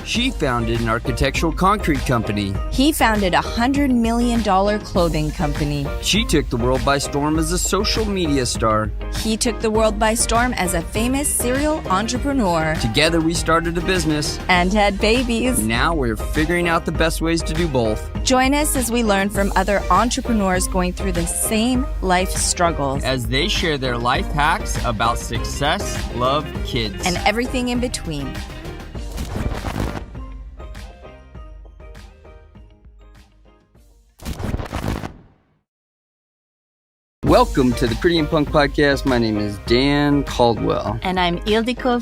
She founded an architectural concrete company. He founded a $100 million clothing company. She took the world by storm as a social media star. He took the world by storm as a famous serial entrepreneur. Together we started a business. And had babies. Now we're figuring out the best ways to do both. Join us as we learn from other entrepreneurs going through the same life struggles. As they share their life hacks about success, love, kids, and everything in between. Welcome to the Pretty and Punk Podcast. My name is Dan Caldwell. And I'm Ildiko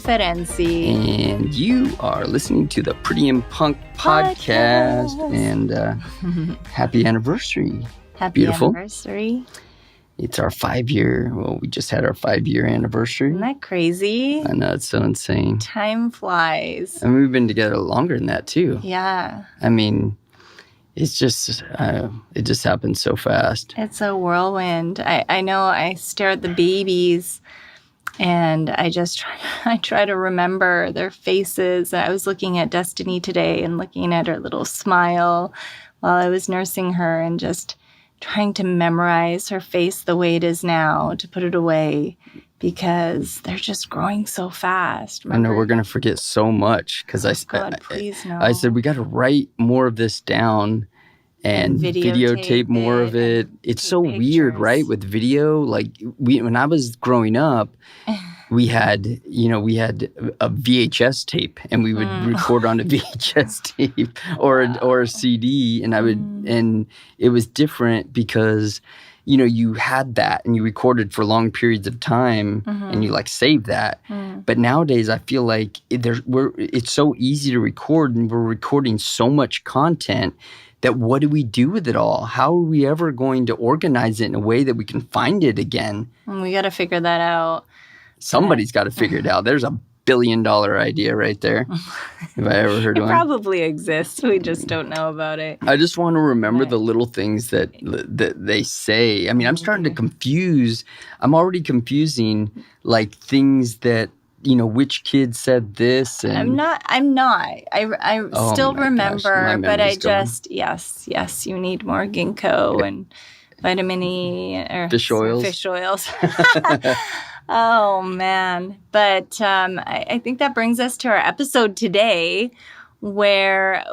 And you are listening to the Pretty and Punk Podcast. And happy anniversary. Happy Beautiful. Anniversary. It's our 5-year, we just had our 5-year anniversary. Isn't that crazy? I know, it's so insane. Time flies. And we've been together longer than that, too. Yeah. I mean, it's just, it just happens so fast. It's a whirlwind. I know I stare at the babies and I try to remember their faces. I was looking at Destiny today and looking at her little smile while I was nursing her and just trying to memorize her face the way it is now, to put it away, because they're just growing so fast. Remember? I know we're going to forget so much because please no. I said we got to write more of this down and videotape more of it. It's so pictures. Weird, right? With video, like when I was growing up, we had a VHS tape and we would record on a VHS tape or a CD, and and it was different because you had that and you recorded for long periods of time and you saved that. But nowadays I feel like it's so easy to record and we're recording so much content that what do we do with it all? How are we ever going to organize it in a way that we can find it again? We got to figure that out. Somebody's got to figure it out. There's a $1 billion idea right there. Have I ever heard it one? It probably exists. We just don't know about it. I just want to remember the little things that they say. I mean, I'm starting to confuse. I'm already confusing things that, which kid said this. And I'm not. I still remember, but I just, yes, you need more ginkgo and vitamin E or fish oils. Oh, man. But I think that brings us to our episode today, where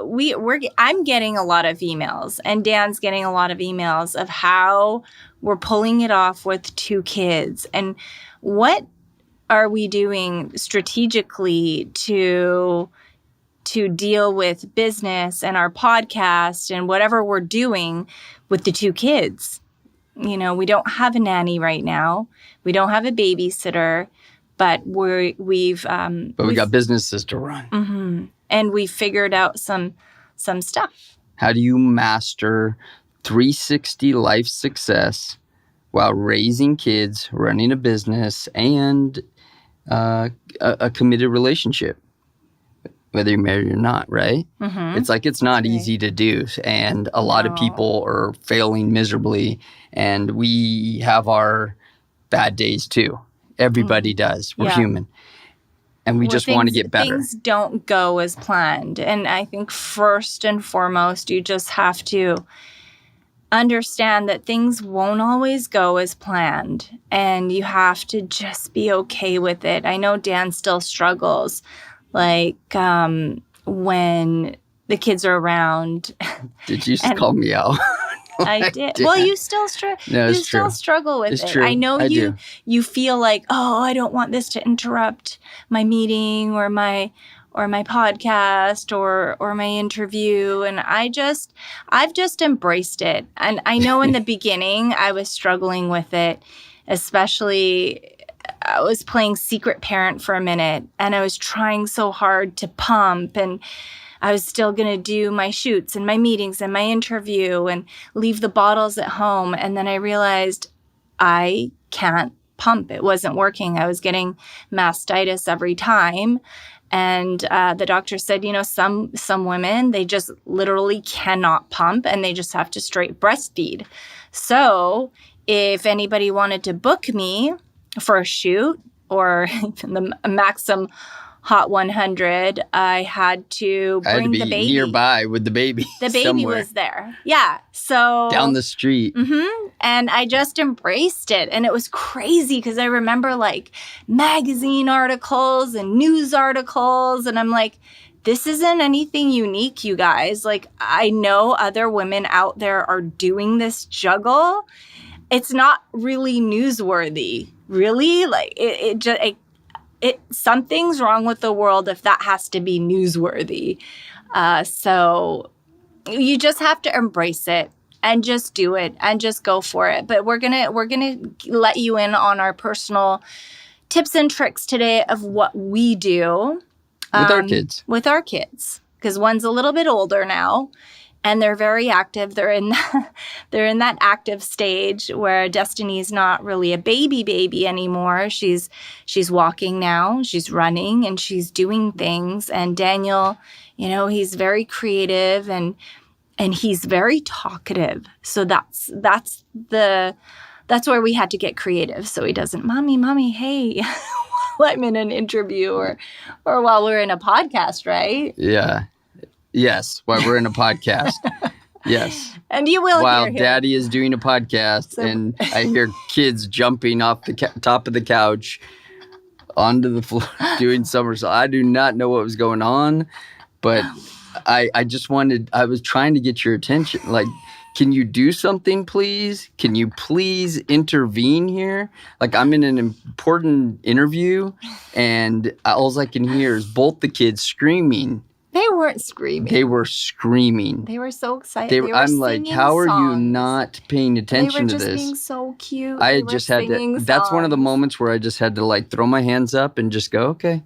I'm getting a lot of emails and Dan's getting a lot of emails of how we're pulling it off with 2 kids. And what are we doing strategically to deal with business and our podcast and whatever we're doing with the 2 kids? We don't have a nanny right now. We don't have a babysitter, but we've got businesses to run. Mm-hmm. And we figured out some stuff. How do you master 360 life success while raising kids, running a business, and a committed relationship? Whether you're married or not, right? Mm-hmm. It's not easy to do. And a lot of people are failing miserably. And we have our bad days too. Everybody does. We're human. And we just want to get better. Things don't go as planned. And I think first and foremost, you just have to understand that things won't always go as planned. And you have to just be okay with it. I know Dan still struggles. When the kids are around. Did you call me out? I did. Well, you still struggle with it. True. I know you feel like, I don't want this to interrupt my meeting or my podcast or my interview. And I've just embraced it. And I know in the beginning I was struggling with it, especially I was playing secret parent for a minute and I was trying so hard to pump, and I was still going to do my shoots and my meetings and my interview and leave the bottles at home. And then I realized I can't pump. It wasn't working. I was getting mastitis every time. And the doctor said, some women, they just literally cannot pump and they just have to straight breastfeed. So if anybody wanted to book me for a shoot or the Maxim Hot 100, I had to bring the baby nearby with the baby. The baby somewhere. Was there. Yeah. So down the street. Mm-hmm. And I just embraced it. And it was crazy because I remember like magazine articles and news articles. And I'm like, this isn't anything unique, you guys. Like, I know other women out there are doing this juggle. It's not really newsworthy, really. Like, something's wrong with the world if that has to be newsworthy. So you just have to embrace it and just do it and just go for it. But we're gonna let you in on our personal tips and tricks today of what we do with our kids. With our kids, because one's a little bit older now. And they're very active. They're in that active stage where Destiny's not really a baby anymore. She's walking now. She's running and she's doing things. And Daniel, he's very creative and he's very talkative. So that's where we had to get creative. So he doesn't, mommy, hey, while I'm in an interview or while we're in a podcast, right? Yeah. Yes, while we're in a podcast. Yes. And you will while hear him. Daddy is doing a podcast and I hear kids jumping off the top of the couch onto the floor doing somersaults. I do not know what was going on, but I was trying to get your attention. Like, can you do something, please? Can you please intervene here? Like, I'm in an important interview and all I can hear is both the kids screaming. They weren't screaming. They were screaming. They were so excited. I'm like, how are you not paying attention to this? They were just being so cute. I just had to. That's one of the moments where I just had to like throw my hands up and just go, okay.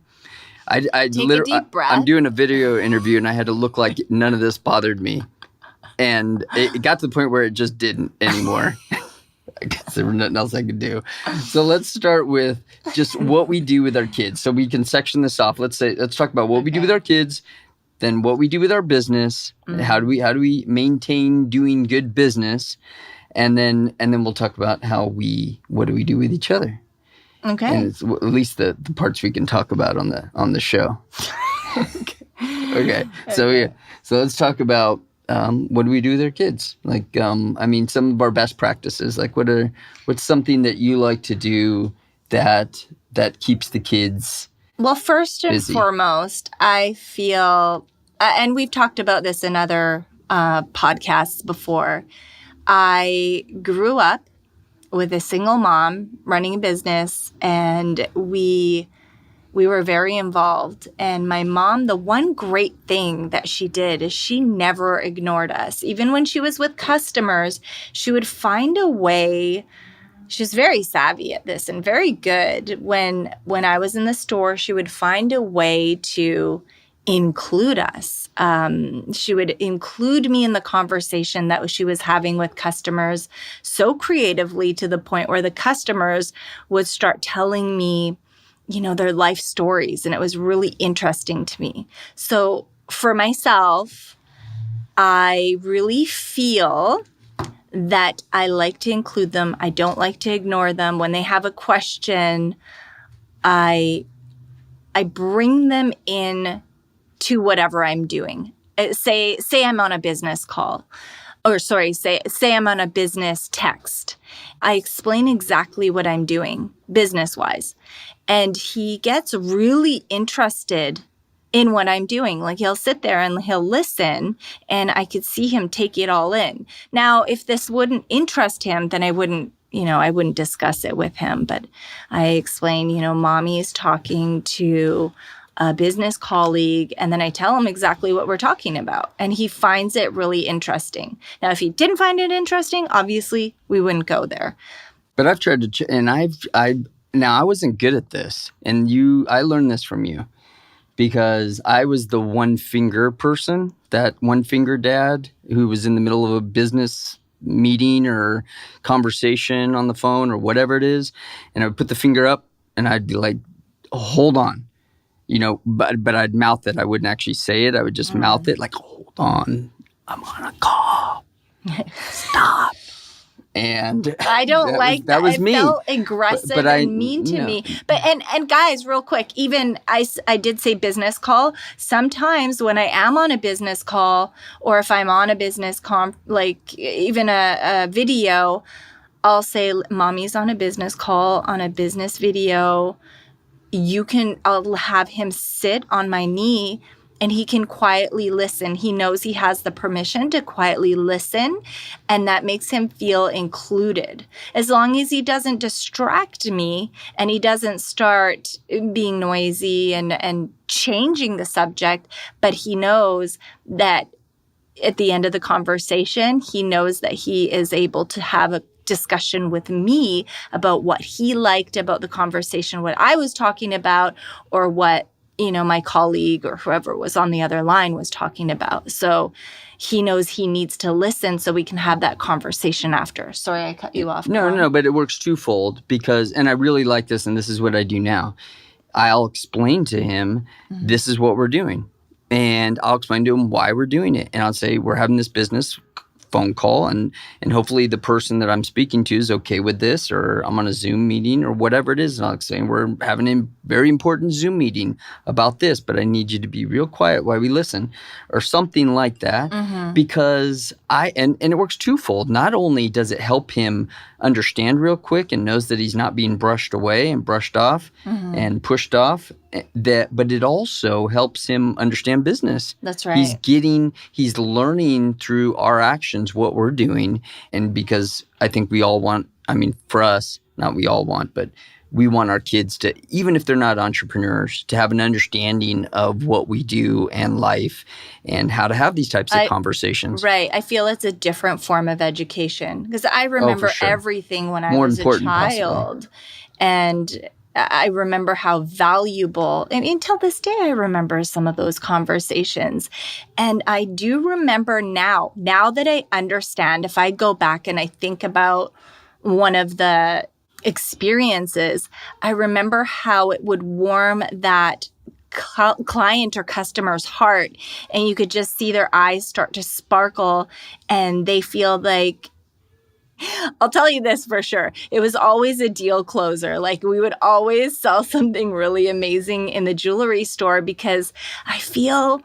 Take a deep breath. I'm doing a video interview and I had to look like none of this bothered me, and it got to the point where it just didn't anymore. I guess there was nothing else I could do. So let's start with just what we do with our kids. So we can section this off. Let's talk about what we do with our kids. Then what we do with our business, how do we maintain doing good business, and then we'll talk about what do we do with each other. Okay. And it's at least the parts we can talk about on the show. Okay. So let's talk about what do we do with our kids? Like some of our best practices. Like what's something that you like to do that keeps the kids Well, first and busy? Foremost, I feel, and we've talked about this in other podcasts before, I grew up with a single mom running a business, and we were very involved. And my mom, the one great thing that she did is she never ignored us. Even when she was with customers, she would find a way. She's very savvy at this and very good. When I was in the store, she would find a way to include us. She would include me in the conversation that she was having with customers so creatively, to the point where the customers would start telling me, their life stories. And it was really interesting to me. So for myself, I really feel that I like to include them. I don't like to ignore them. When they have a question, I bring them in to whatever I'm doing. Say I'm on a business call, or sorry, say I'm on a business text. I explain exactly what I'm doing business-wise. And he gets really interested in what I'm doing. Like, he'll sit there and he'll listen, and I could see him take it all in. Now, if this wouldn't interest him, then I wouldn't discuss it with him. But I explain, mommy is talking to a business colleague, and then I tell him exactly what we're talking about. And he finds it really interesting. Now, if he didn't find it interesting, obviously we wouldn't go there. But I've tried to, and now I wasn't good at this, and I learned this from you. Because I was the one finger person, that one finger dad who was in the middle of a business meeting or conversation on the phone or whatever it is. And I would put the finger up and I'd be like, hold on, but I'd mouth it. I wouldn't actually say it. I would just mouth it like, hold on, I'm on a call. Stop. And I don't that was me. It felt aggressive and mean to me. But and guys, real quick, even I did say business call. Sometimes when I am on a business call, or if I'm on a business like even a video, I'll say, Mommy's on a business call, on a business video. I'll have him sit on my knee and he can quietly listen. He knows he has the permission to quietly listen, and that makes him feel included. As long as he doesn't distract me and he doesn't start being noisy and changing the subject, but he knows that at the end of the conversation, he knows that he is able to have a discussion with me about what he liked about the conversation, what I was talking about, or what my colleague or whoever was on the other line was talking about. So he knows he needs to listen so we can have that conversation after. Sorry, I cut you off. No, but it works twofold because, and I really like this, and this is what I do now. I'll explain to him, this is what we're doing. And I'll explain to him why we're doing it. And I'll say, we're having this business phone call, and hopefully the person that I'm speaking to is okay with this, or I'm on a Zoom meeting or whatever it is. And I'll say, we're having a very important Zoom meeting about this, but I need you to be real quiet while we listen, or something like that. Because and it works twofold. Not only does it help him understand real quick and knows that he's not being brushed away and brushed off and pushed off, but it also helps him understand business. That's right. He's learning through our actions what we're doing. And because I think we all want, for us, not we all want, but we want our kids to, even if they're not entrepreneurs, to have an understanding of what we do and life and how to have these types of conversations. Right. I feel it's a different form of education because I remember everything when I was a child. Possibly. And I remember how valuable, till this day, I remember some of those conversations. And I do remember now that I understand, if I go back and I think about one of the experiences, I remember how it would warm that client or customer's heart. And you could just see their eyes start to sparkle and they feel like, I'll tell you this for sure. It was always a deal closer. Like we would always sell something really amazing in the jewelry store because I feel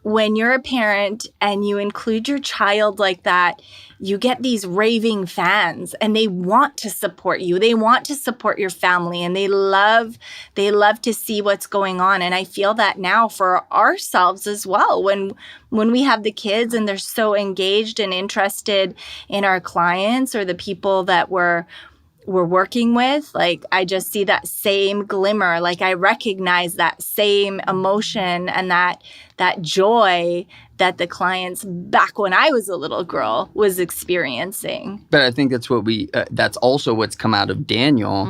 when you're a parent and you include your child like that, you get these raving fans and they want to support you. They want to support your family and they love to see what's going on. And I feel that now for ourselves as well. When we have the kids and they're so engaged and interested in our clients or the people that we're working with, like I just see that same glimmer. Like I recognize that same emotion and that joy that the clients back when I was a little girl was experiencing. But I think that's what that's also what's come out of Daniel,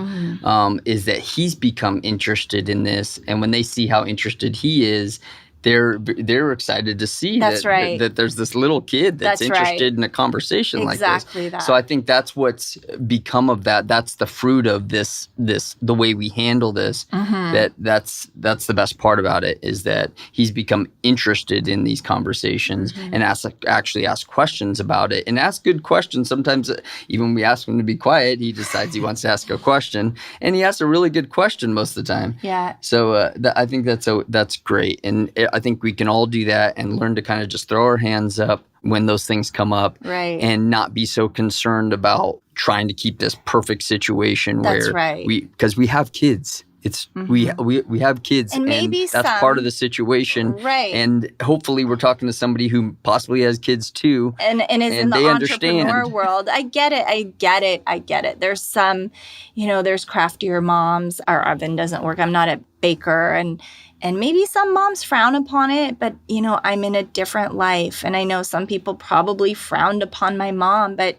is that he's become interested in this. And when they see how interested he is, they're excited to see that there's this little kid that's interested in a conversation like this. Exactly that. So I think that's what's become of that. That's the fruit of this the way we handle this. That's the best part about it is that he's become interested in these conversations and actually ask questions about it and ask good questions. Sometimes even when we ask him to be quiet, he decides he wants to ask a question, and he asks a really good question most of the time. Yeah. So I think that's great, and I think we can all do that and learn to kind of just throw our hands up when those things come up, right, and not be so concerned about trying to keep this perfect situation because we have kids. It's we have kids, and maybe that's part of the situation, right? And hopefully, we're talking to somebody who possibly has kids too, and is in the entrepreneur world. I get it. There's some, there's craftier moms. Our oven doesn't work. I'm not a baker, and maybe some moms frown upon it. But I'm in a different life, and I know some people probably frowned upon my mom, but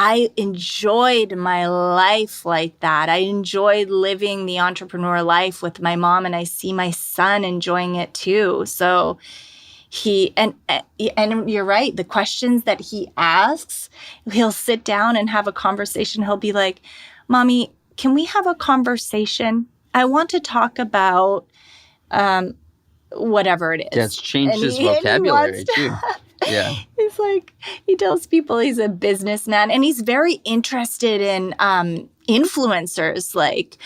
I enjoyed my life like that. I enjoyed living the entrepreneur life with my mom, and I see my son enjoying it too. So and you're right. The questions that he asks, he'll sit down and have a conversation. He'll be like, "Mommy, can we have a conversation? I want to talk about whatever it is." That's changed his vocabulary too. Yeah. He's like, he tells people he's a businessman, and he's very interested in influencers like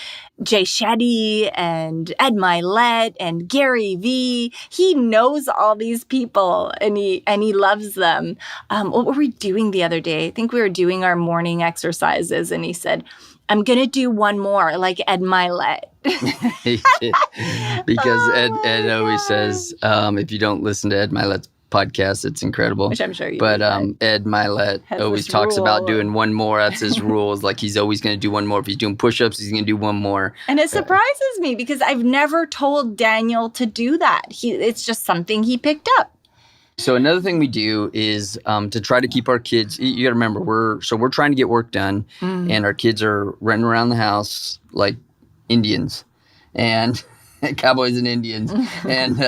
Jay Shetty and Ed Milet and Gary Vee. He knows all these people, and he loves them. What were we doing the other day? I think we were doing our morning exercises, and he said, I'm going to do one more like Ed Milet. Because Ed always says, if you don't listen to Ed Milet's podcast, it's incredible. Which I'm sure you But Ed Milet always talks about doing one more. That's his rules. Like he's always going to do one more. If he's doing push-ups, he's going to do one more. And it surprises me because I've never told Daniel to do that. It's just something he picked up. So another thing we do is to try to keep our kids. You got to remember, we're trying to get work done, and our kids are running around the house like Indians, and cowboys and Indians, and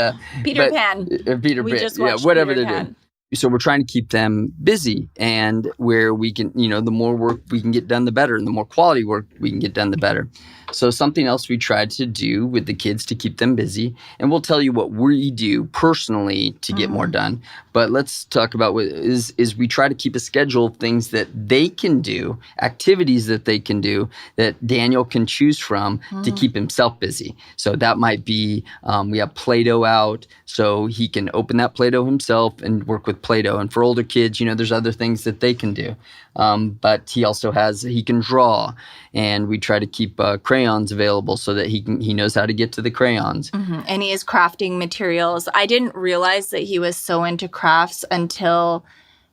Peter Pan. Peter Pan, yeah, whatever they're doing. So we're trying to keep them busy, and where we can, the more work we can get done, the better, and the more quality work we can get done, the better. So something else we tried to do with the kids to keep them busy, and we'll tell you what we do personally to get more done. But let's talk about what is we try to keep a schedule of things that they can do, activities that they can do that Daniel can choose from to keep himself busy. So that might be we have Play-Doh out, so he can open that Play-Doh himself and work with Play-Doh. And for older kids, there's other things that they can do. But he also he can draw, and we try to keep crayons available so that he knows how to get to the crayons. And he is crafting materials. I didn't realize that he was so into crafts until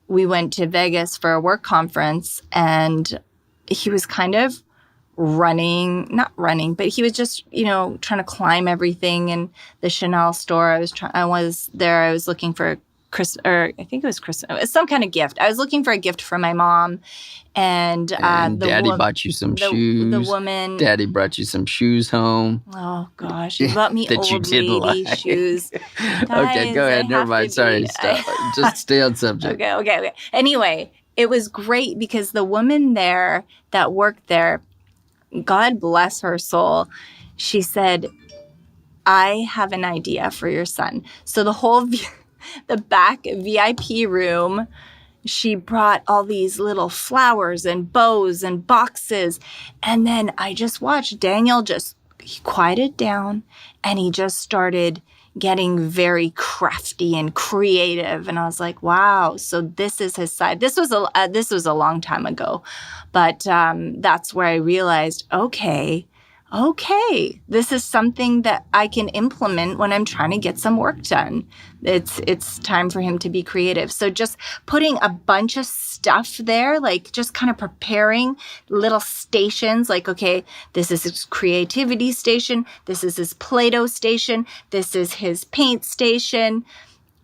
we went to Vegas for a work conference, and he was kind of not running, but he was just, trying to climb everything in the Chanel store. I was looking for I think it was Christmas. It was some kind of gift. I was looking for a gift for my mom, and Daddy bought you some shoes. The woman, Daddy brought you some shoes home. Oh gosh, he bought me old lady shoes. Guys, okay, go ahead. Never mind. Sorry, stop. Just stay on subject. Okay. Anyway, it was great because the woman there that worked there, God bless her soul, she said, "I have an idea for your son." So the back VIP room, she brought all these little flowers and bows and boxes. And then I just watched Daniel he quieted down, and he just started getting very crafty and creative. And I was like, wow, so this is his side. This was a long time ago. But that's where I realized, okay, this is something that I can implement when I'm trying to get some work done. It's time for him to be creative. So just putting a bunch of stuff there, like just kind of preparing little stations, like, okay, this is his creativity station. This is his Play-Doh station. This is his paint station.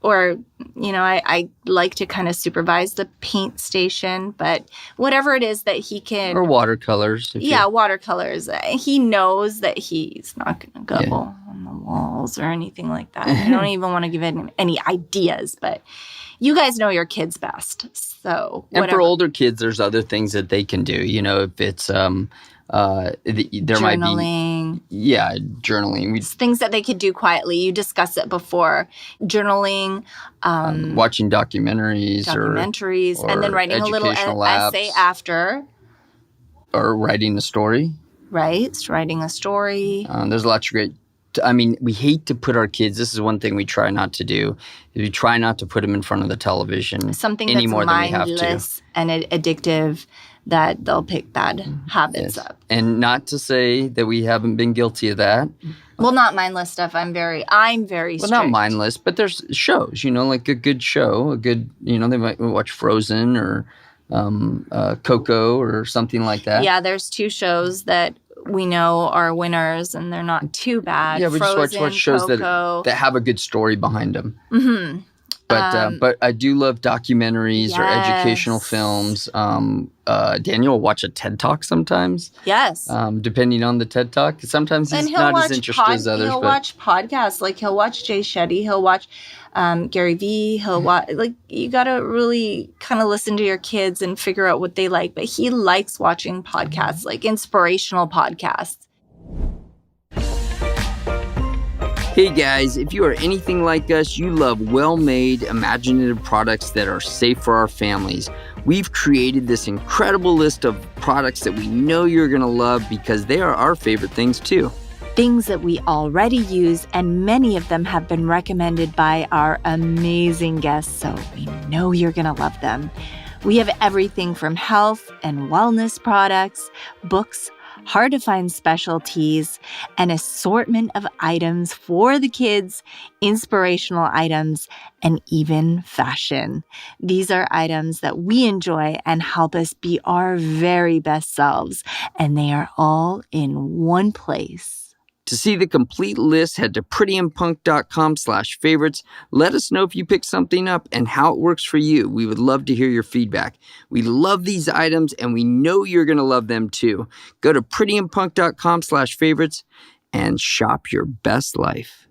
Or, I like to kind of supervise the paint station, but whatever it is that he can. Or watercolors. Watercolors. He knows that he's not going to go on the walls or anything like that. I don't even want to give him any ideas, but you guys know your kids best. So, whatever. And for older kids, there's other things that they can do. If it's there journaling. Might be journaling. Things that they could do quietly. You discussed it before. Journaling, watching documentaries, or and then writing a little essay after, or writing a story. Right, writing a story. There's lots of great. We hate to put our kids. This is one thing we try not to do. We try not to put them in front of the television something any that's more than we have to. Mindless and addictive, that they'll pick bad habits up. And not to say that we haven't been guilty of that. Well, not mindless stuff. I'm very strict. Well, not mindless, but there's shows, like a good show, they might watch Frozen or Coco or something like that. Yeah, there's 2 shows that we know are winners, and they're not too bad. Yeah, we Frozen, just watch shows that have a good story behind them. Mm-hmm. But I do love documentaries or educational films. Daniel will watch a TED Talk sometimes. Yes. Depending on the TED Talk. Sometimes he's not as interested as others. He'll watch podcasts. Like he'll watch Jay Shetty. He'll watch Gary Vee. He'll watch, you got to really kind of listen to your kids and figure out what they like. But he likes watching podcasts, like inspirational podcasts. Hey guys, if you are anything like us, you love well-made, imaginative products that are safe for our families. We've created this incredible list of products that we know you're going to love because they are our favorite things too. Things that we already use, and many of them have been recommended by our amazing guests, so we know you're going to love them. We have everything from health and wellness products, books, hard-to-find specialties, an assortment of items for the kids, inspirational items, and even fashion. These are items that we enjoy and help us be our very best selves, and they are all in one place. To see the complete list, head to prettyandpunk.com/favorites. Let us know if you pick something up and how it works for you. We would love to hear your feedback. We love these items and we know you're going to love them too. Go to prettyandpunk.com/favorites and shop your best life.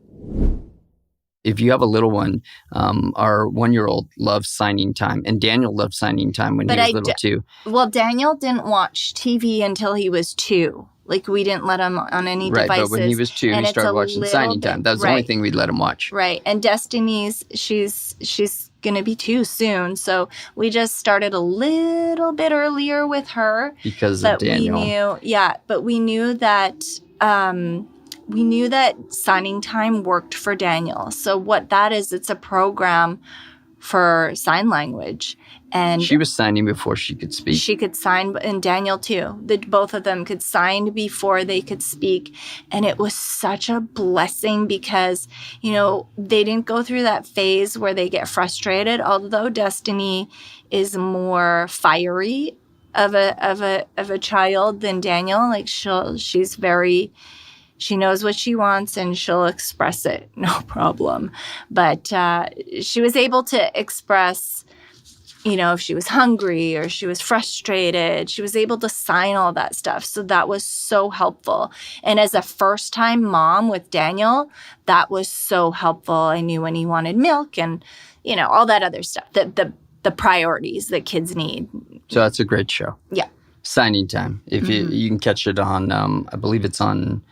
If you have a little one, our 1-year-old loves signing time, and Daniel loved signing time when he was little too. Well, Daniel didn't watch TV until he was 2. Like, we didn't let him on any devices. Right, but when he was 2, he started watching signing time. That was the only thing we'd let him watch. Right, and Destiny's, she's going to be 2 soon, so we just started a little bit earlier with her. Because of Daniel. But we knew that signing time worked for Daniel. So what that is, it's a program for sign language. And she was signing before she could speak. She could sign, and Daniel too. Both of them could sign before they could speak. And it was such a blessing because, they didn't go through that phase where they get frustrated. Although Destiny is more fiery of a child than Daniel. Like she knows what she wants and she'll express it, no problem. But she was able to express, if she was hungry or she was frustrated, she was able to sign all that stuff. So that was so helpful. And as a first-time mom with Daniel, that was so helpful. I knew when he wanted milk and, all that other stuff, the priorities that kids need. So that's a great show. Yeah. Signing time. If you can catch it on, I believe it's an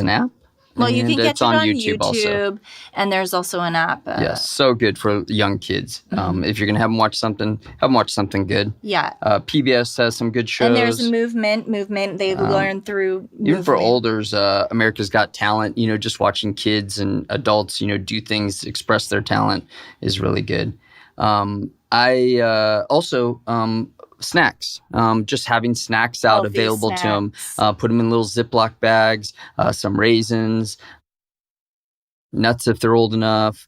app. Well, you can catch it on YouTube also. And there's also an app. Yes, so good for young kids. If you're going to have them watch something good. Yeah. PBS has some good shows. And there's movement. They learn through movement. Even for olders, America's Got Talent, just watching kids and adults, do things, express their talent is really good. I also... snacks, just having snacks out available to them. Put them in little Ziploc bags, some raisins, nuts if they're old enough,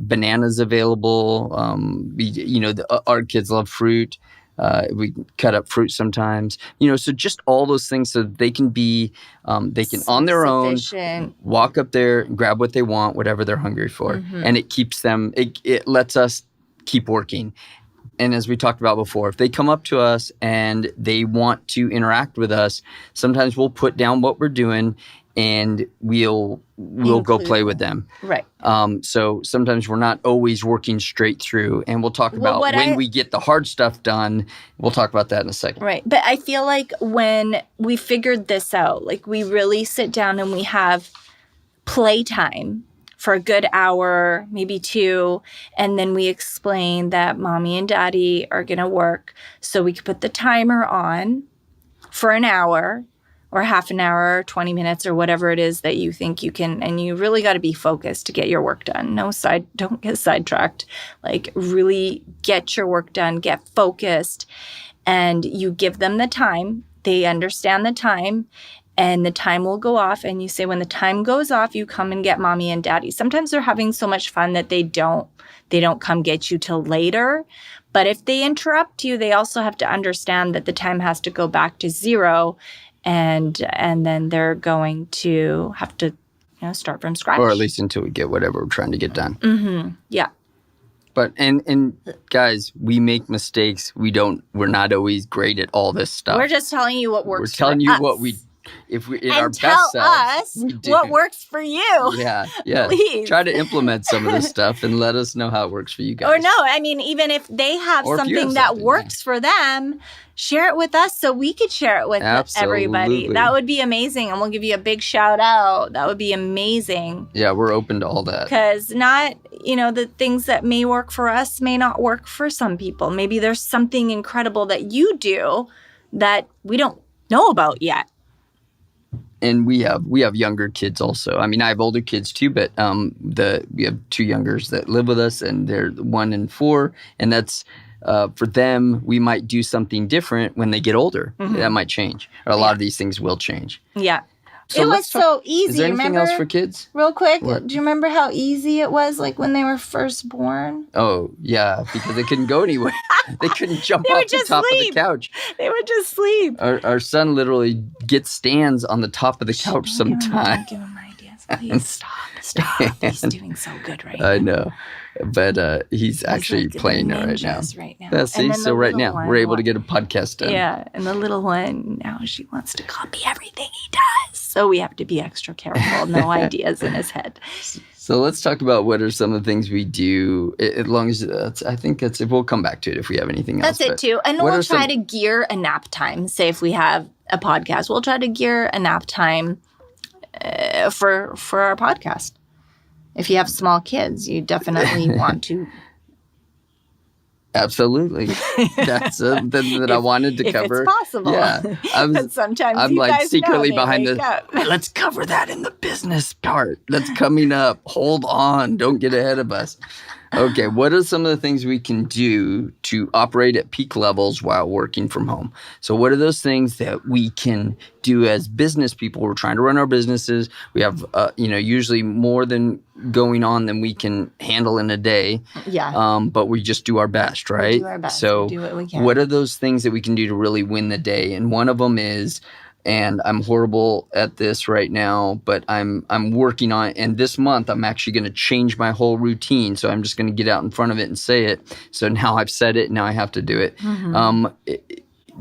bananas available. Our kids love fruit. We cut up fruit sometimes, so just all those things so they can be, they can on their own walk up there, grab what they want, whatever they're hungry for. And it keeps them, it lets us keep working. And as we talked about before, if they come up to us and they want to interact with us, sometimes we'll put down what we're doing and we'll go play with them. Right. So sometimes we're not always working straight through. And we'll talk about when we get the hard stuff done. We'll talk about that in a second. Right. But I feel like when we figured this out, like we really sit down and we have playtime for a good hour, maybe 2, and then we explain that mommy and daddy are going to work. So we could put the timer on for an hour or half an hour, 20 minutes, or whatever it is that you think you can. And you really got to be focused to get your work done. Don't get sidetracked. Like really get your work done, get focused, and you give them the time. They understand the time. And the time will go off, and you say, when the time goes off, you come and get mommy and daddy. Sometimes they're having so much fun that they don't come get you till later. But if they interrupt you, they also have to understand that the time has to go back to 0, and then they're going to have to start from scratch. Or at least until we get whatever we're trying to get done. Mm-hmm. Yeah. But and guys, we make mistakes. We're not always great at all this stuff. We're just telling you what works. We're telling you what we if we in and our tell best selves, us what works for you. Yeah. Please. Try to implement some of this stuff and let us know how it works for you guys. Or no, I mean, even if they have something that works for them, share it with us so we could share it with everybody. That would be amazing. And we'll give you a big shout out. That would be amazing. Yeah, we're open to all that. Because the things that may work for us may not work for some people. Maybe there's something incredible that you do that we don't know about yet. And we have younger kids also. I mean, I have older kids too, but we have 2 youngers that live with us, and they're 1 and 4, and that's for them. We might do something different when they get older. Mm-hmm. That might change, or a lot of these things will change. Yeah. So it was so easy. Is there anything else for kids? Real quick, do you remember how easy it was, like when they were first born? Oh, yeah, because they couldn't go anywhere. They couldn't jump off the top of the couch. They would just sleep. Our son literally gets stands on the top of the couch sometimes. Give him ideas. Please stop. He's doing so good right now. I know. But he's actually playing right now. Yeah, see, so right now we're able to get a podcast done. Yeah, and the little one, now she wants to copy everything he does. So we have to be extra careful. No ideas in his head. So let's talk about what are some of the things we do. As long as I think we'll come back to it if we have anything else. That's it too. And we'll try to gear a nap time. Say if we have a podcast, we'll try to gear a nap time for our podcast. If you have small kids, you definitely want to. Absolutely. That's something that I wanted to cover. If it's possible. Yeah. Sometimes I'm like secretly behind up. Let's cover that in the business part. That's coming up. Hold on. Don't get ahead of us. Okay, what are some of the things we can do to operate at peak levels while working from home? So what are those things that we can do as business people? We're trying to run our businesses. We have, usually more than going on than we can handle in a day. Yeah. But we just do our best, right? We do our best. So we do what we can. What are those things that we can do to really win the day? And one of them is, and I'm horrible at this right now, but I'm working on it. And this month, I'm actually going to change my whole routine. So I'm just going to get out in front of it and say it. So now I've said it. Now I have to do it. Mm-hmm.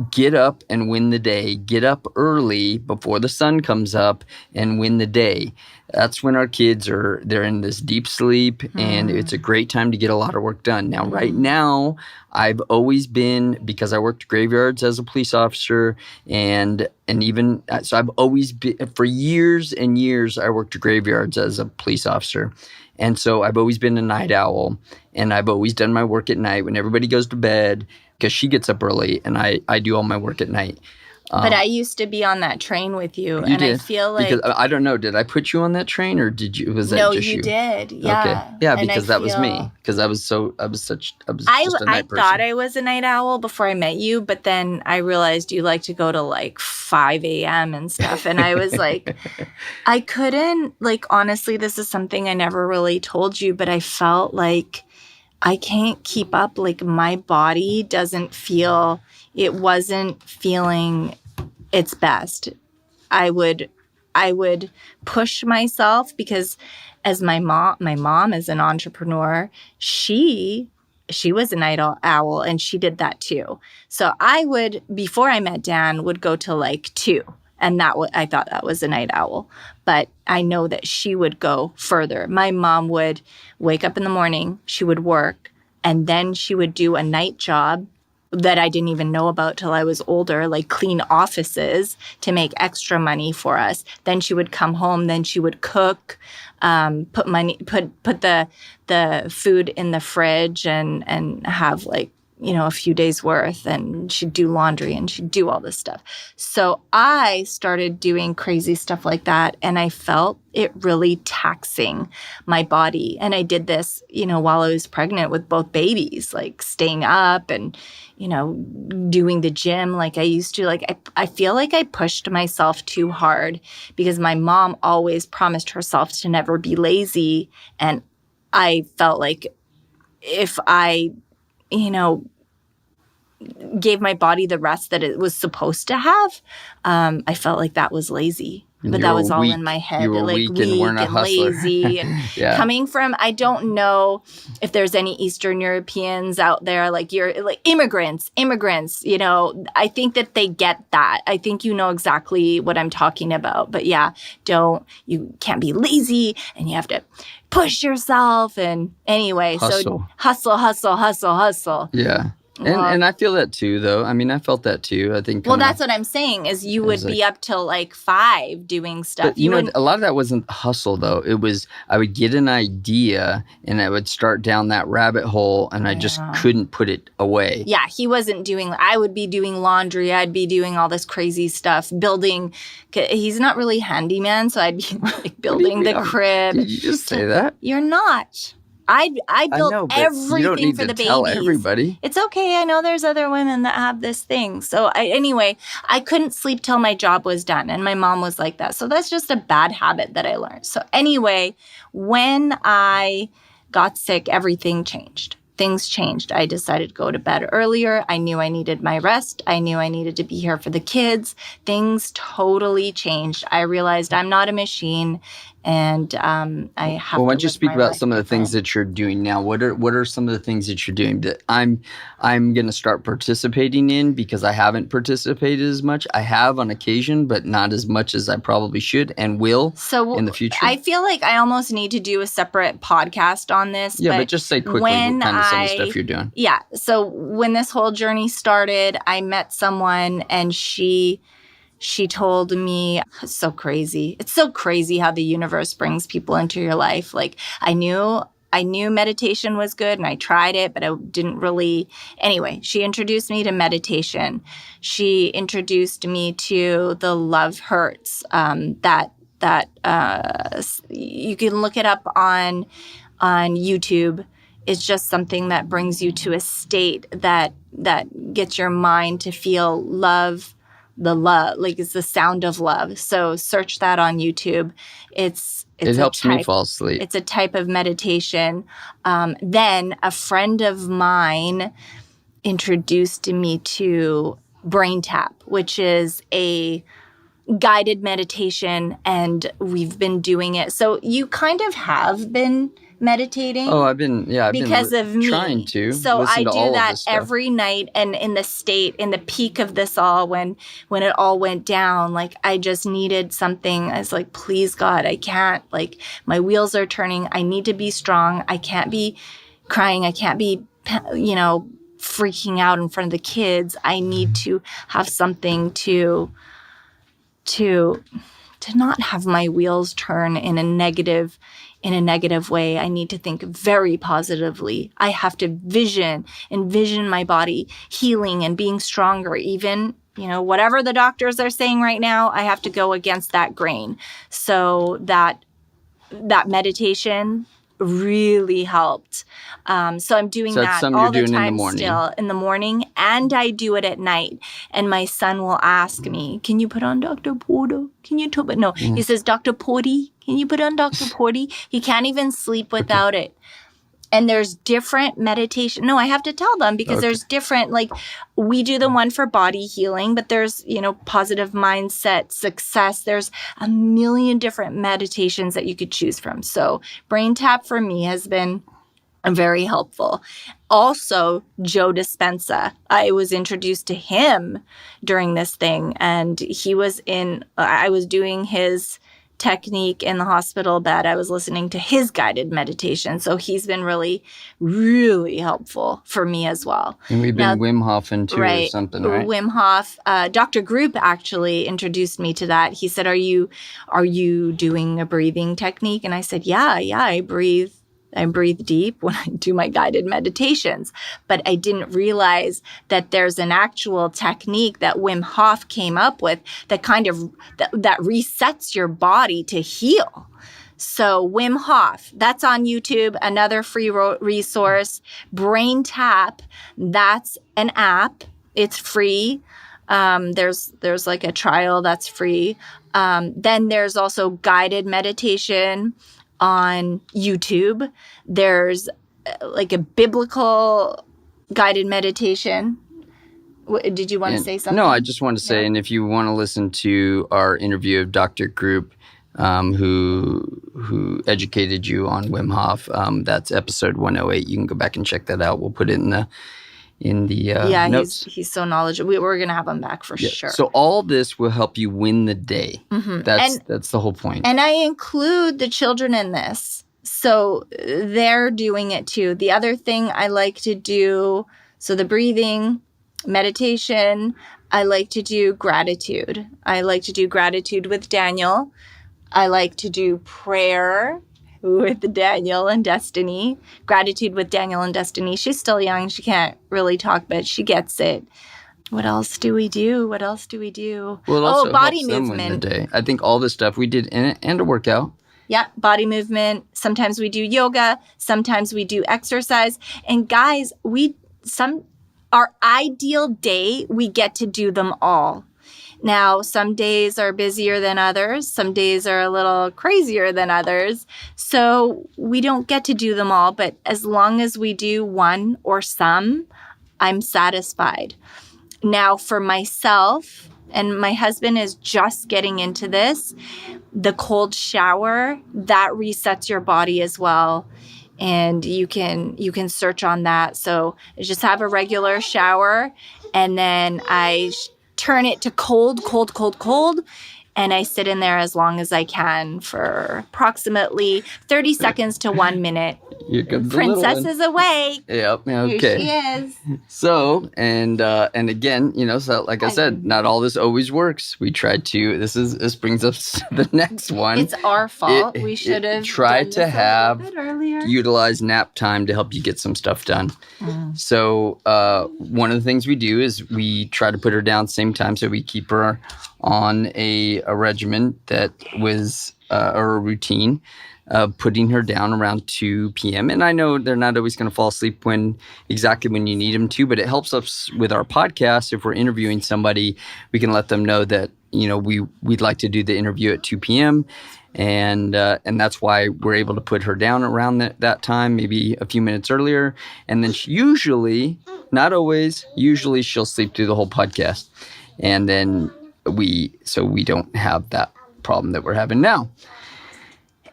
Get up and win the day. Get up early before the sun comes up and win the day. That's when our kids they're in this deep sleep, and it's a great time to get a lot of work done. Now, right now, I've always been, because I worked graveyards as a police officer, and even, so I've always been, for years and years, I worked graveyards as a police officer. And so I've always been a night owl, and I've always done my work at night when everybody goes to bed, because she gets up early, and I do all my work at night. But I used to be on that train with you, and did, I feel like... Because, I don't know, did I put you on that train, or was that just you? No, you did, yeah. Okay. Yeah, because that was me, because I was just a night person. I thought I was a night owl before I met you, but then I realized you like to go to like 5 a.m. and stuff, and I was like, I couldn't, like, honestly, this is something I never really told you, but I felt like I can't keep up, like my body it wasn't feeling its best. I would push myself because as my mom is an entrepreneur, she was a night owl and she did that too. So I would, before I met Dan, would go till like 2. And I thought that was a night owl. But I know that she would go further. My mom would wake up in the morning, she would work, and then she would do a night job that I didn't even know about till I was older, like clean offices to make extra money for us. Then she would come home, then she would cook, put the food in the fridge and have like, a few days worth, and she'd do laundry and she'd do all this stuff. So I started doing crazy stuff like that, and I felt it really taxing my body. And I did this, while I was pregnant with both babies, like staying up and, doing the gym like I used to. Like I feel like I pushed myself too hard because my mom always promised herself to never be lazy. And I felt like if I, gave my body the rest that it was supposed to have, I felt like that was lazy. But that was all in my head. You were like weak and weren't a hustler. Lazy. Yeah. Coming from, I don't know if there's any Eastern Europeans out there, like you're like immigrants, you know, I think that they get that. I think you know exactly what I'm talking about. But yeah, you can't be lazy and you have to push yourself. And anyway, so hustle. Yeah. And I feel that too, though. I mean, I felt that too. I think. Well, that's what I'm saying is you would be up till like 5 doing stuff. But, you know, a lot of that wasn't hustle, though. It was I would get an idea and I would start down that rabbit hole and I just couldn't put it away. Yeah, he wasn't I would be doing laundry. I'd be doing all this crazy stuff, building. He's not really handyman, so I'd be like building the crib. Did you just say that? You're not. I built everything for the babies. Tell everybody. It's okay. I know there's other women that have this thing. So anyway, I couldn't sleep till my job was done. And my mom was like that. So that's just a bad habit that I learned. So anyway, when I got sick, everything changed. Things changed. I decided to go to bed earlier. I knew I needed my rest. I knew I needed to be here for the kids. Things totally changed. I realized I'm not a machine. And I have. Well, why don't you speak about some of the things that you're doing now? What are some of the things that you're doing that I'm going to start participating in because I haven't participated as much. I have on occasion, but not as much as I probably should and will in the future. I feel like I almost need to do a separate podcast on this. Yeah, but just say quickly what kind of some of the stuff you're doing. Yeah. So when this whole journey started, I met someone and she told me, it's so crazy. It's so crazy how the universe brings people into your life. Like I knew meditation was good and I tried it, but I didn't really. Anyway, she introduced me to meditation. She introduced me to the Love Hurts that you can look it up on YouTube. It's just something that brings you to a state that gets your mind to feel love. The love, like it's the sound of love. So search that on YouTube. It helps me fall asleep. It's a type of meditation. Then a friend of mine introduced me to Brain Tap, which is a guided meditation, and we've been doing it. So you kind of have been meditating. Oh, I've been because of me trying to. So I do that every night, and in the peak of this all, when it all went down, like I just needed something. I was like, please God, I can't. Like my wheels are turning. I need to be strong. I can't be crying. I can't be, freaking out in front of the kids. I need to have something to not have my wheels turn in a negative way. I need to think very positively. I have to envision my body healing and being stronger. Even, whatever the doctors are saying right now, I have to go against that grain. So that meditation really helped. So I'm doing that all the time still in the morning, and I do it at night. And my son will ask me, "Can you put on Dr. Porter? Can you talk?" No, he says, "Dr. Porty, can you put on Dr. Porty?" He can't even sleep without it. And there's different meditation. No, I have to tell them because there's different, like we do the one for body healing, but there's, positive mindset, success. There's a million different meditations that you could choose from. So Brain Tap for me has been very helpful. Also, Joe Dispenza. I was introduced to him during this thing, and I was doing his technique in the hospital bed. I was listening to his guided meditation. So he's been really, really helpful for me as well. And we've been Wim Hofing too or something, right? Wim Hof. Dr. Group actually introduced me to that. He said, are you doing a breathing technique? And I said, yeah, I breathe. I breathe deep when I do my guided meditations, but I didn't realize that there's an actual technique that Wim Hof came up with that kind of that resets your body to heal. So Wim Hof, that's on YouTube, another free resource. Brain Tap, that's an app. It's free. There's like a trial that's free. Then there's also guided meditation on YouTube. There's like a biblical guided meditation. Did you want to say something? No, I just want to say, and if you want to listen to our interview of Dr. Group, who educated you on Wim Hof, that's episode 108. You can go back and check that out. We'll put it in the notes. He's so knowledgeable. We're going to have him back for sure. So all this will help you win the day. Mm-hmm. That's the whole point. And I include the children in this. So they're doing it too. The other thing I like to do, so the breathing, meditation, I like to do gratitude. I like to do gratitude with Daniel. I like to do prayer with Daniel and Destiny. Gratitude with Daniel and Destiny. She's still young. She can't really talk, but she gets it. What else do we do? Well, body movement. The day. I think all this stuff we did and a workout. Yeah, body movement. Sometimes we do yoga. Sometimes we do exercise. And guys, our ideal day, we get to do them all. Now, some days are busier than others. Some days are a little crazier than others. So we don't get to do them all. But as long as we do one or some, I'm satisfied. Now, for myself, and my husband is just getting into this, the cold shower, that resets your body as well. And you can search on that. So I just have a regular shower, and then I turn it to cold, and I sit in there as long as I can for approximately 30 seconds to 1 minute. Here comes the Princess is awake. Yep. Okay. Here she is. So, and again, so like I said, not all this always works. We tried to. This brings us to the next one. It's our fault. We should have tried to have utilize nap time to help you get some stuff done. So, one of the things we do is we try to put her down same time, so we keep her on a regimen that was or a routine. Putting her down around 2 p.m. And I know they're not always going to fall asleep exactly when you need them to, but it helps us with our podcast. If we're interviewing somebody, we can let them know that, we'd like to do the interview at 2 p.m. And that's why we're able to put her down around that time, maybe a few minutes earlier. And then usually, not always, usually she'll sleep through the whole podcast. And then we don't have that problem that we're having now.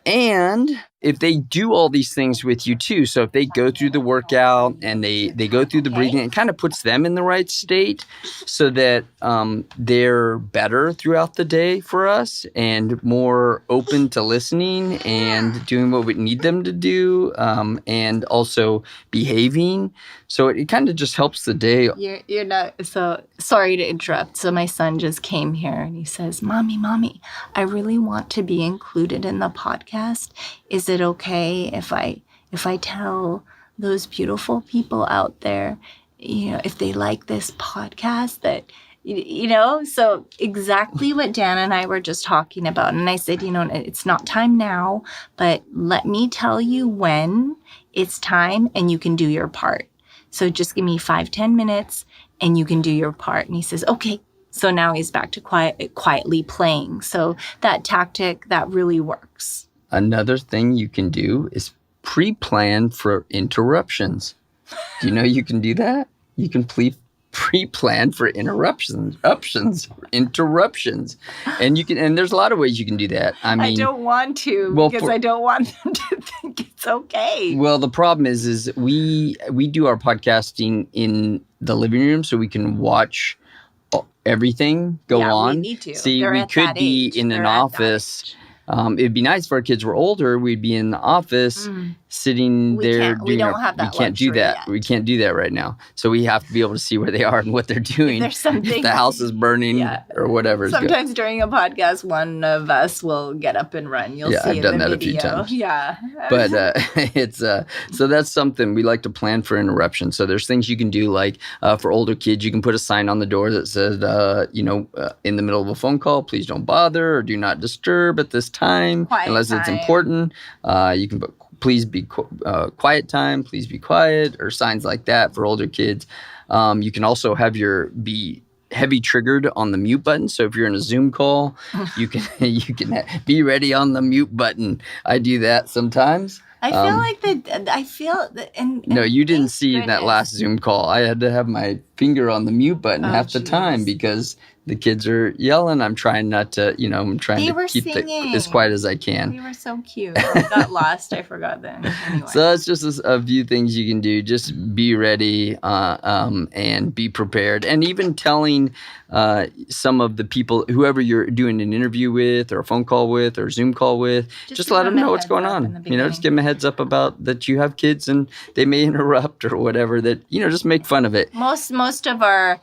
And if they do all these things with you too, so if they go through the workout and they go through the breathing, it kind of puts them in the right state so that they're better throughout the day for us and more open to listening and doing what we need them to do, and also behaving. So it kind of just helps the day. You're not, so sorry to interrupt. So my son just came here and he says, Mommy, I really want to be included in the podcast. Is it okay if I tell those beautiful people out there, if they like this podcast, that, so exactly what Dan and I were just talking about. And I said, it's not time now, but let me tell you when it's time and you can do your part. So just give me 5-10 minutes and you can do your part. And he says, okay. So now he's back to quietly playing. So that tactic, that really works. Another thing you can do is pre-plan for interruptions. Do you know you can do that? You can pre-plan for interruptions. And there's a lot of ways you can do that. I don't want to because I don't want them to think it's okay. Well, the problem is we do our podcasting in the living room so we can watch everything go on. We need to. See, we could be in an office. It'd be nice if our kids were older. We'd be in the office sitting there. We don't have that. We can't do that. Yet. We can't do that right now. So we have to be able to see where they are and what they're doing. There's something. If the house is burning or whatever. Sometimes during a podcast, one of us will get up and run. You'll see I've done that video. a few times. Yeah. But it's so that's something we like to plan for interruptions. So there's things you can do, like for older kids, you can put a sign on the door that says, in the middle of a phone call, please don't bother or do not disturb at this time unless it's important. You can put please be quiet time, please be quiet, or signs like that for older kids. You can also have be heavy triggered on the mute button. So if you're in a Zoom call, you can be ready on the mute button. I do that sometimes. I feel like no, you didn't see that last Zoom call. I had to have my finger on the mute button half the time because the kids are yelling. I'm trying not to, I'm trying to keep it as quiet as I can. They were so cute. I got lost. I forgot them. Anyway. So that's just a few things you can do. Just be ready and be prepared. And even telling some of the people, whoever you're doing an interview with or a phone call with or a Zoom call with, just let them know what's going on. Just give them a heads up about that you have kids and they may interrupt or whatever, that, just make fun of it. Most of our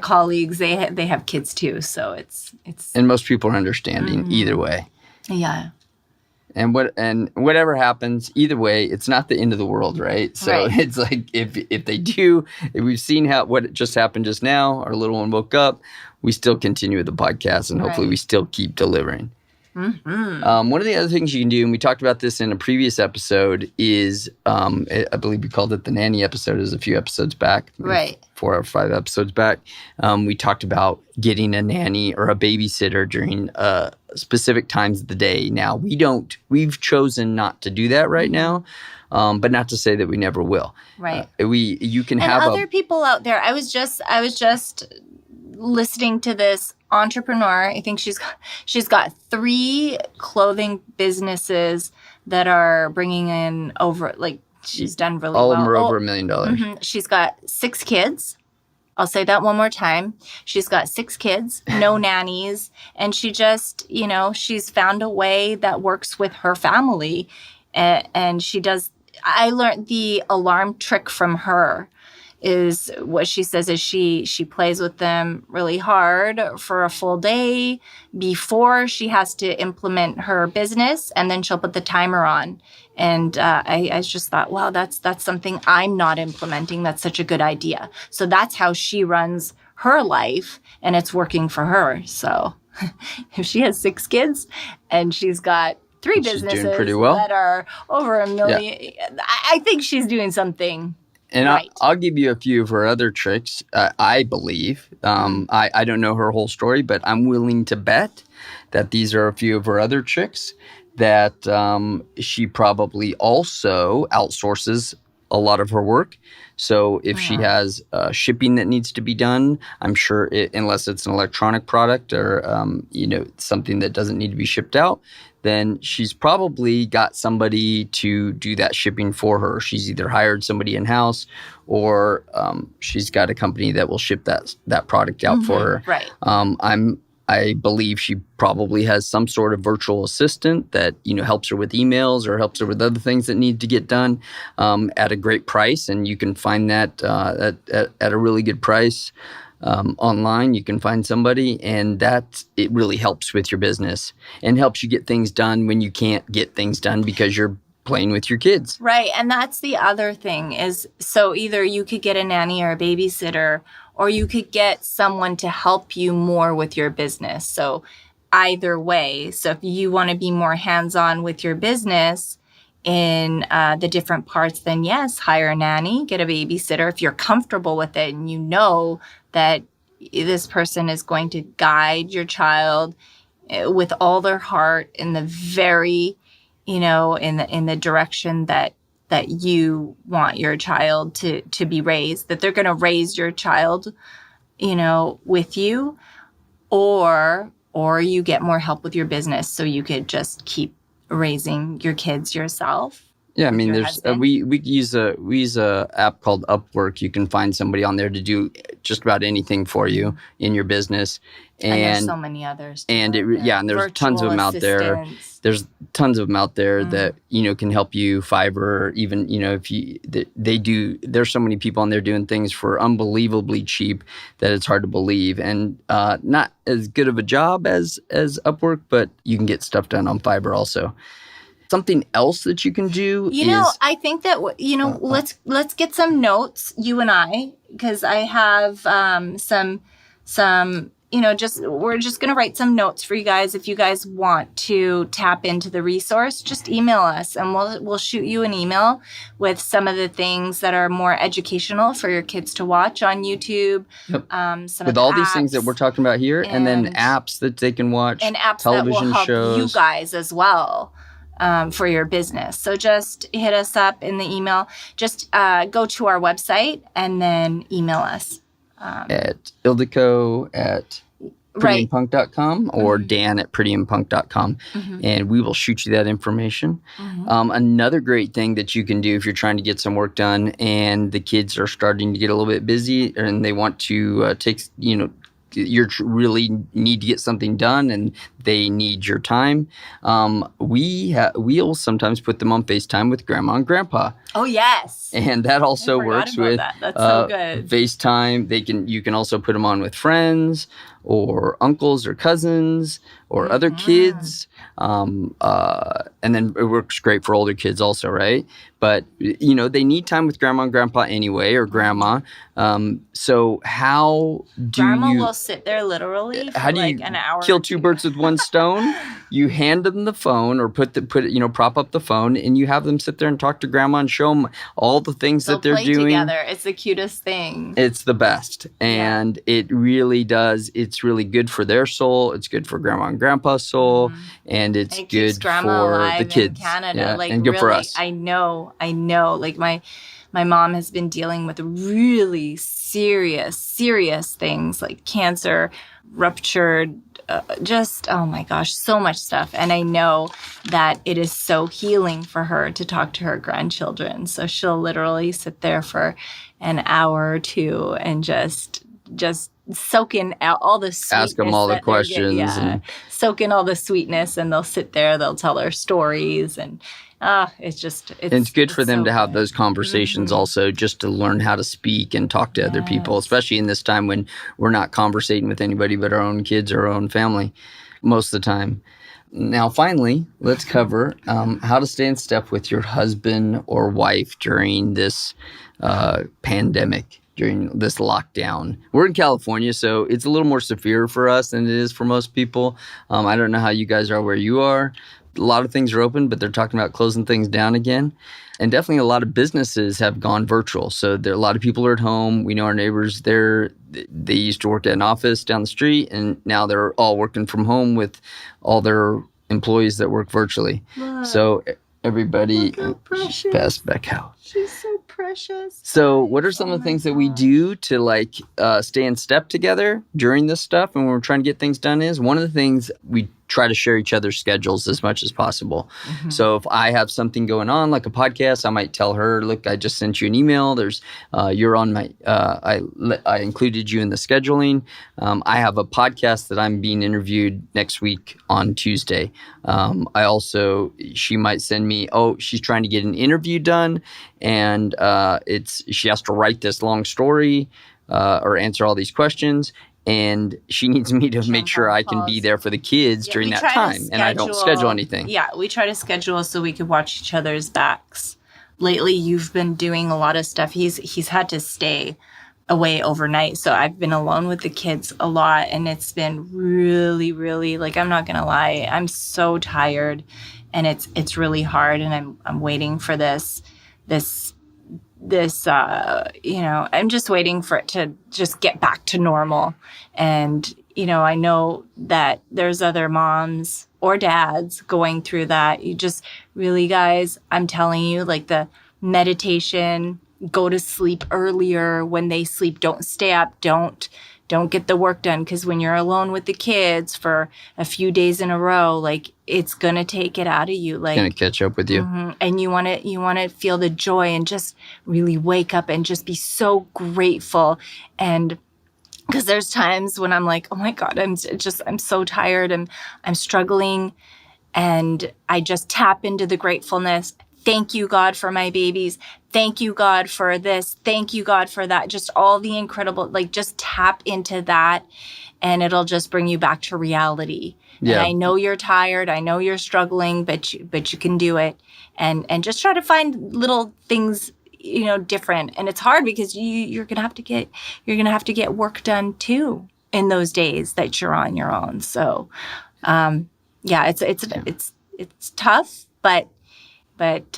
colleagues, they have kids too, so it's and most people are understanding either way. Yeah. And whatever happens, either way, it's not the end of the world, right? So It's like if they do, if we've seen what just happened just now, our little one woke up, we still continue with the podcast, and hopefully we still keep delivering. Mm-hmm. One of the other things you can do, and we talked about this in a previous episode, is I believe we called it the nanny episode. It was a few episodes back, 4 or 5 episodes back. We talked about getting a nanny or a babysitter during specific times of the day. Now we've chosen not to do that right now, but not to say that we never will. Right. You can and have other people out there. I was just listening to this entrepreneur. I think she's got 3 clothing businesses that are bringing in over, like, she's done really well. All of them are over $1 million. Mm-hmm. She's got 6 kids. I'll say that one more time. She's got 6 kids, no nannies, and she just, she's found a way that works with her family, and she does. I learned the alarm trick from her. Is what she says is she plays with them really hard for a full day before she has to implement her business, and then she'll put the timer on. And I just thought, wow, that's something I'm not implementing. That's such a good idea. So that's how she runs her life, and it's working for her. So if she has 6 kids and she's got 3 businesses doing pretty well. That are over $1 million, I think she's doing something. And I'll give you a few of her other tricks, I believe. I don't know her whole story, but I'm willing to bet that these are a few of her other tricks that she probably also outsources a lot of her work. So if she has shipping that needs to be done, I'm sure unless it's an electronic product or something that doesn't need to be shipped out, then she's probably got somebody to do that shipping for her. She's either hired somebody in-house or she's got a company that will ship that product out for her. Right. I believe she probably has some sort of virtual assistant that, helps her with emails or helps her with other things that need to get done at a great price. And you can find that at a really good price. Online, you can find somebody, and it really helps with your business and helps you get things done when you can't get things done because you're playing with your kids. Right. And that's the other thing is, so either you could get a nanny or a babysitter, or you could get someone to help you more with your business. So either way, so if you want to be more hands-on with your business in the different parts, then yes, hire a nanny, get a babysitter if you're comfortable with it and you know that this person is going to guide your child with all their heart in the very, in the direction that you want your child to be raised, that they're going to raise your child, with you, or you get more help with your business so you could just keep raising your kids yourself. Yeah, I mean, we use a app called Upwork. You can find somebody on there to do just about anything for you in your business. And there's so many others. And and there's tons of them out there. There's tons of them out there that can help you. Fiverr, even if there's so many people on there doing things for unbelievably cheap that it's hard to believe, and not as good of a job as Upwork, but you can get stuff done on Fiverr also. Something else that you can do I think that, let's get some notes, you and I, because I have some we're just going to write some notes for you guys. If you guys want to tap into the resource, just email us and we'll shoot you an email with some of the things that are more educational for your kids to watch on YouTube. Yep. With all these things that we're talking about here, and then apps that they can watch, and apps television that will help shows. You guys as well. for your business. So just hit us up in the email. Just go to our website and then email us. At Ildiko at prettyandpunk.com or Dan at prettyandpunk.com. And we will shoot you that information. Another great thing that you can do if you're trying to get some work done and the kids are starting to get a little bit busy and they want to you really need to get something done and they need your time. We'll sometimes put them on FaceTime with Grandma and Grandpa. Oh, yes. And that also works with That's so good. FaceTime. You can also put them on with friends or uncles or cousins or other kids. And then it works great for older kids also, right? But, they need time with Grandma and Grandpa anyway, or Grandma. So how do Grandma will sit there literally for an hour. Kill two birds with one stone? You hand them the phone or prop up the phone and you have them sit there and talk to Grandma and show them all the things that they're doing. Together. It's the cutest thing. It's the best. And it really does. It's really good for their soul. It's good for Grandma and Grandpa's soul. And it's good for the kids. In Canada. And good for us. I know. Like my mom has been dealing with really serious things like cancer, ruptured, oh my gosh, so much stuff. And I know that it is so healing for her to talk to her grandchildren. So she'll literally sit there for an hour or two and just soak in all the sweetness. Ask them all the questions. Soak in all the sweetness, and they'll sit there, they'll tell her stories, and it's good for them to have those conversations also, just to learn how to speak and talk to other people, especially in this time when we're not conversating with anybody but our own kids or our own family most of the time. Now, finally, let's cover how to stay in step with your husband or wife during this pandemic, during this lockdown. We're in California, so it's a little more severe for us than it is for most people. I don't know how you guys are where you are. A lot of things are open, but they're talking about closing things down again. And definitely a lot of businesses have gone virtual. So a lot of people are at home. We know our neighbors there. They used to work at an office down the street, and now they're all working from home with all their employees that work virtually. Look, so everybody, pass back out. She's so precious. So what are some of the things that we do to stay in step together during this stuff and when we're trying to get things done is one of the things we try to share each other's schedules as much as possible. So if I have something going on, like a podcast, I might tell her, look, I just sent you an email. You're on my, I included you in the scheduling. I have a podcast that I'm being interviewed next week on Tuesday. She might send me, she's trying to get an interview done. And she has to write this long story or answer all these questions. And she needs me to make sure I can be there for the kids during that time. And I don't schedule anything. Yeah, we try to schedule so we could watch each other's backs. Lately, you've been doing a lot of stuff. He's had to stay away overnight. So I've been alone with the kids a lot. And it's been really, really, I'm not going to lie, I'm so tired. And it's really hard. And I'm waiting for this, I'm just waiting for it to just get back to normal. And, I know that there's other moms or dads going through that. You just really, guys, I'm telling you, the meditation, go to sleep earlier. When they sleep, don't stay up. Don't get the work done. Because when you're alone with the kids for a few days in a row, it's going to take it out of you. It's going to catch up with you. And you want to feel the joy and just really wake up and just be so grateful. And because there's times when I'm like, oh my God, I'm so tired and I'm struggling. And I just tap into the gratefulness. Thank you, God, for my babies. Thank you, God, for this. Thank you, God, for that. Just all the incredible, just tap into that and it'll just bring you back to reality. Yeah. And I know you're tired. I know you're struggling, but you can do it. And just try to find little things, different. And it's hard because you're going to have to get work done too in those days that you're on your own. So, it's tough, but But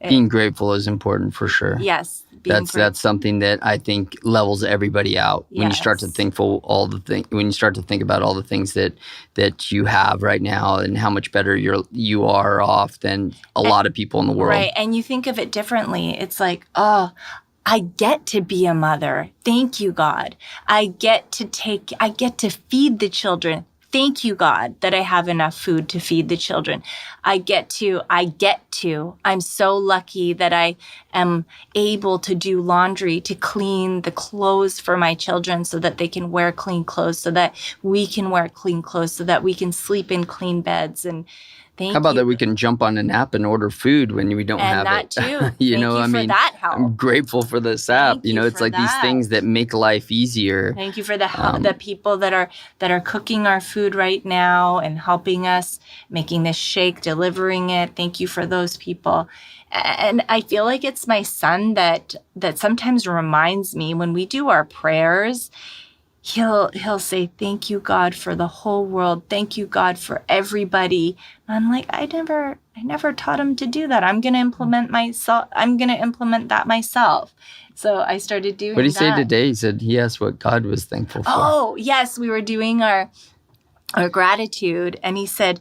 being grateful is important for sure. Yes. That's something that I think levels everybody out. Yes. When you start to think when you start to think about all the things that you have right now and how much better you are off than a lot of people in the world. Right. And you think of it differently. It's like, oh, I get to be a mother. Thank you, God. I get to feed the children. Thank you, God, that I have enough food to feed the children. I'm so lucky that I am able to do laundry, to clean the clothes for my children so that they can wear clean clothes, so that we can wear clean clothes, so that we can sleep in clean beds. And how about that we can jump on an app and order food when we don't have it? And that too. I mean, that help. I'm grateful for this app. It's like these things that make life easier. Thank you for the people that are cooking our food right now and helping us, making this shake, delivering it. Thank you for those people. And I feel like it's my son that sometimes reminds me when we do our prayers. He'll say, thank you, God, for the whole world. Thank you, God, for everybody. And I'm like, I never taught him to do that. I'm going to implement that myself. So I started doing that. What did he say today? He said he asked what God was thankful for. Oh, yes. We were doing our gratitude. And he said,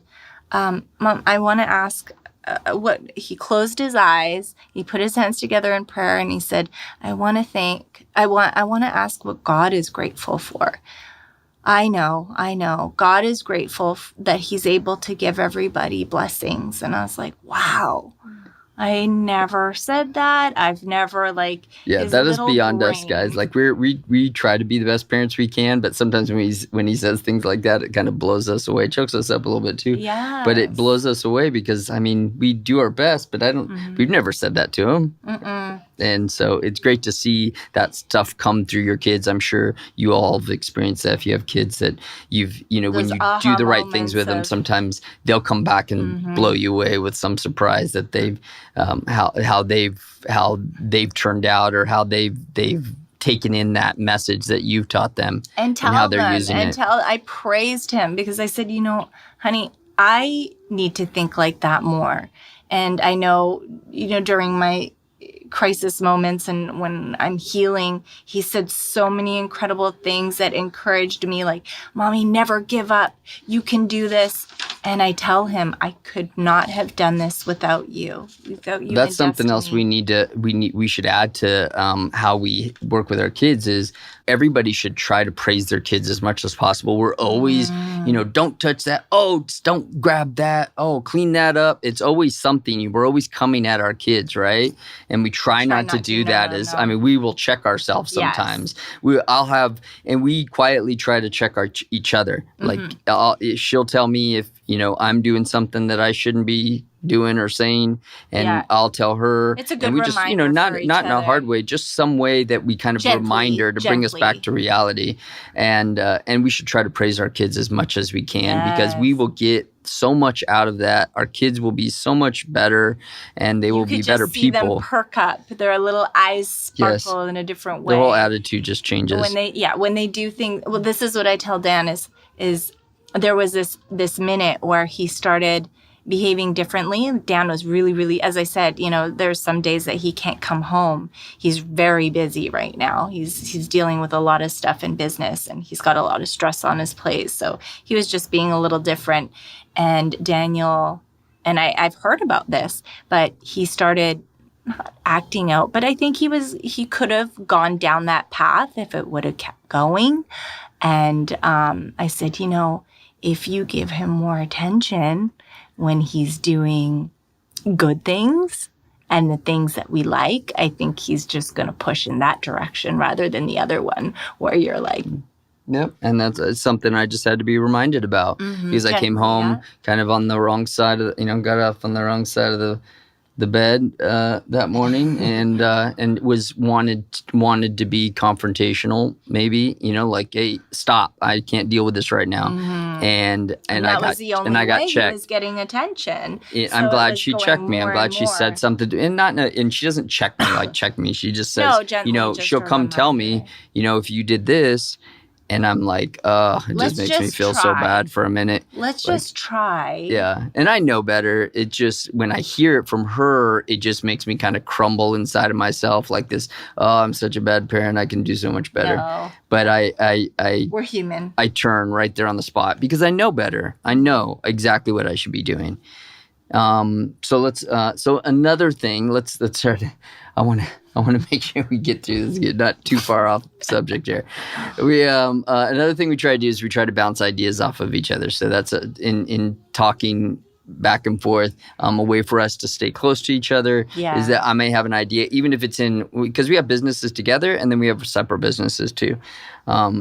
Mom, I want to ask, he closed his eyes, he put his hands together in prayer, and he said, I want to ask what God is grateful for. I know. God is grateful that he's able to give everybody blessings. And I was like, wow. I never said that. I've never that is beyond us, guys. Like we try to be the best parents we can, but sometimes when he says things like that, it kind of blows us away, chokes us up a little bit too. Yeah. But it blows us away because we do our best, but we've never said that to him. Mm-mm. And so it's great to see that stuff come through your kids. I'm sure you all have experienced that. If you have kids that when you do the right things with them, sometimes they'll come back and blow you away with some surprise that they've how they've turned out or how they've taken in that message that you've taught them and how they're using it. I praised him because I said, honey, I need to think like that more. And I know, during my crisis moments and when I'm healing, he said so many incredible things that encouraged me, like, Mommy, never give up. You can do this. And I tell him, I could not have done this without you. That's something else we should add to how we work with our kids is everybody should try to praise their kids as much as possible. We're always, don't touch that. Oh, don't grab that. Oh, clean that up. It's always something. We're always coming at our kids, right? And we try not to do that. We will check ourselves sometimes. Yes. We quietly try to check each other. Mm-hmm. Like she'll tell me if, I'm doing something that I shouldn't be doing or saying, and I'll tell her. It's a good and we reminder just, not in a hard way, just some way that we kind of remind her to bring us back to reality. And we should try to praise our kids as much as we can because we will get so much out of that. Our kids will be so much better, and they will be better people. You could just see them perk up. Their little eyes sparkle in a different way. Their whole attitude just changes. When they do things. Well, this is what I tell Dan is there was this minute where he started behaving differently. Dan was really, really, as I said, there's some days that he can't come home. He's very busy right now. He's dealing with a lot of stuff in business, and he's got a lot of stress on his plate. So he was just being a little different. And Daniel, and I've heard about this, but he started not acting out. But I think he could have gone down that path if it would have kept going. And I said, if you give him more attention when he's doing good things and the things that we like, I think he's just going to push in that direction rather than the other one where you're like... Yep, and that's something I just had to be reminded about because I came home kind of on the wrong side of got up on the wrong side of the bed that morning and was wanted to be confrontational, maybe, like, hey, stop, I can't deal with this right now. And that was the only way he was getting attention. I'm glad she checked me. I'm glad she said something and she doesn't check me like check me. She just says, no, gently, she'll come tell me, if you did this, And I'm like, it just makes me feel so bad for a minute. Let's just try. Yeah. And I know better. It just, when I hear it from her, it just makes me kind of crumble inside of myself like this, I'm such a bad parent. I can do so much better. No. But we're human. I turn right there on the spot because I know better. I know exactly what I should be doing. So another thing, let's start. I want to make sure we get through this, get not too far off subject here. We another thing we try to do is we try to bounce ideas off of each other. So that's in talking back and forth, a way for us to stay close to each other is that I may have an idea, even if it's because we have businesses together and then we have separate businesses too.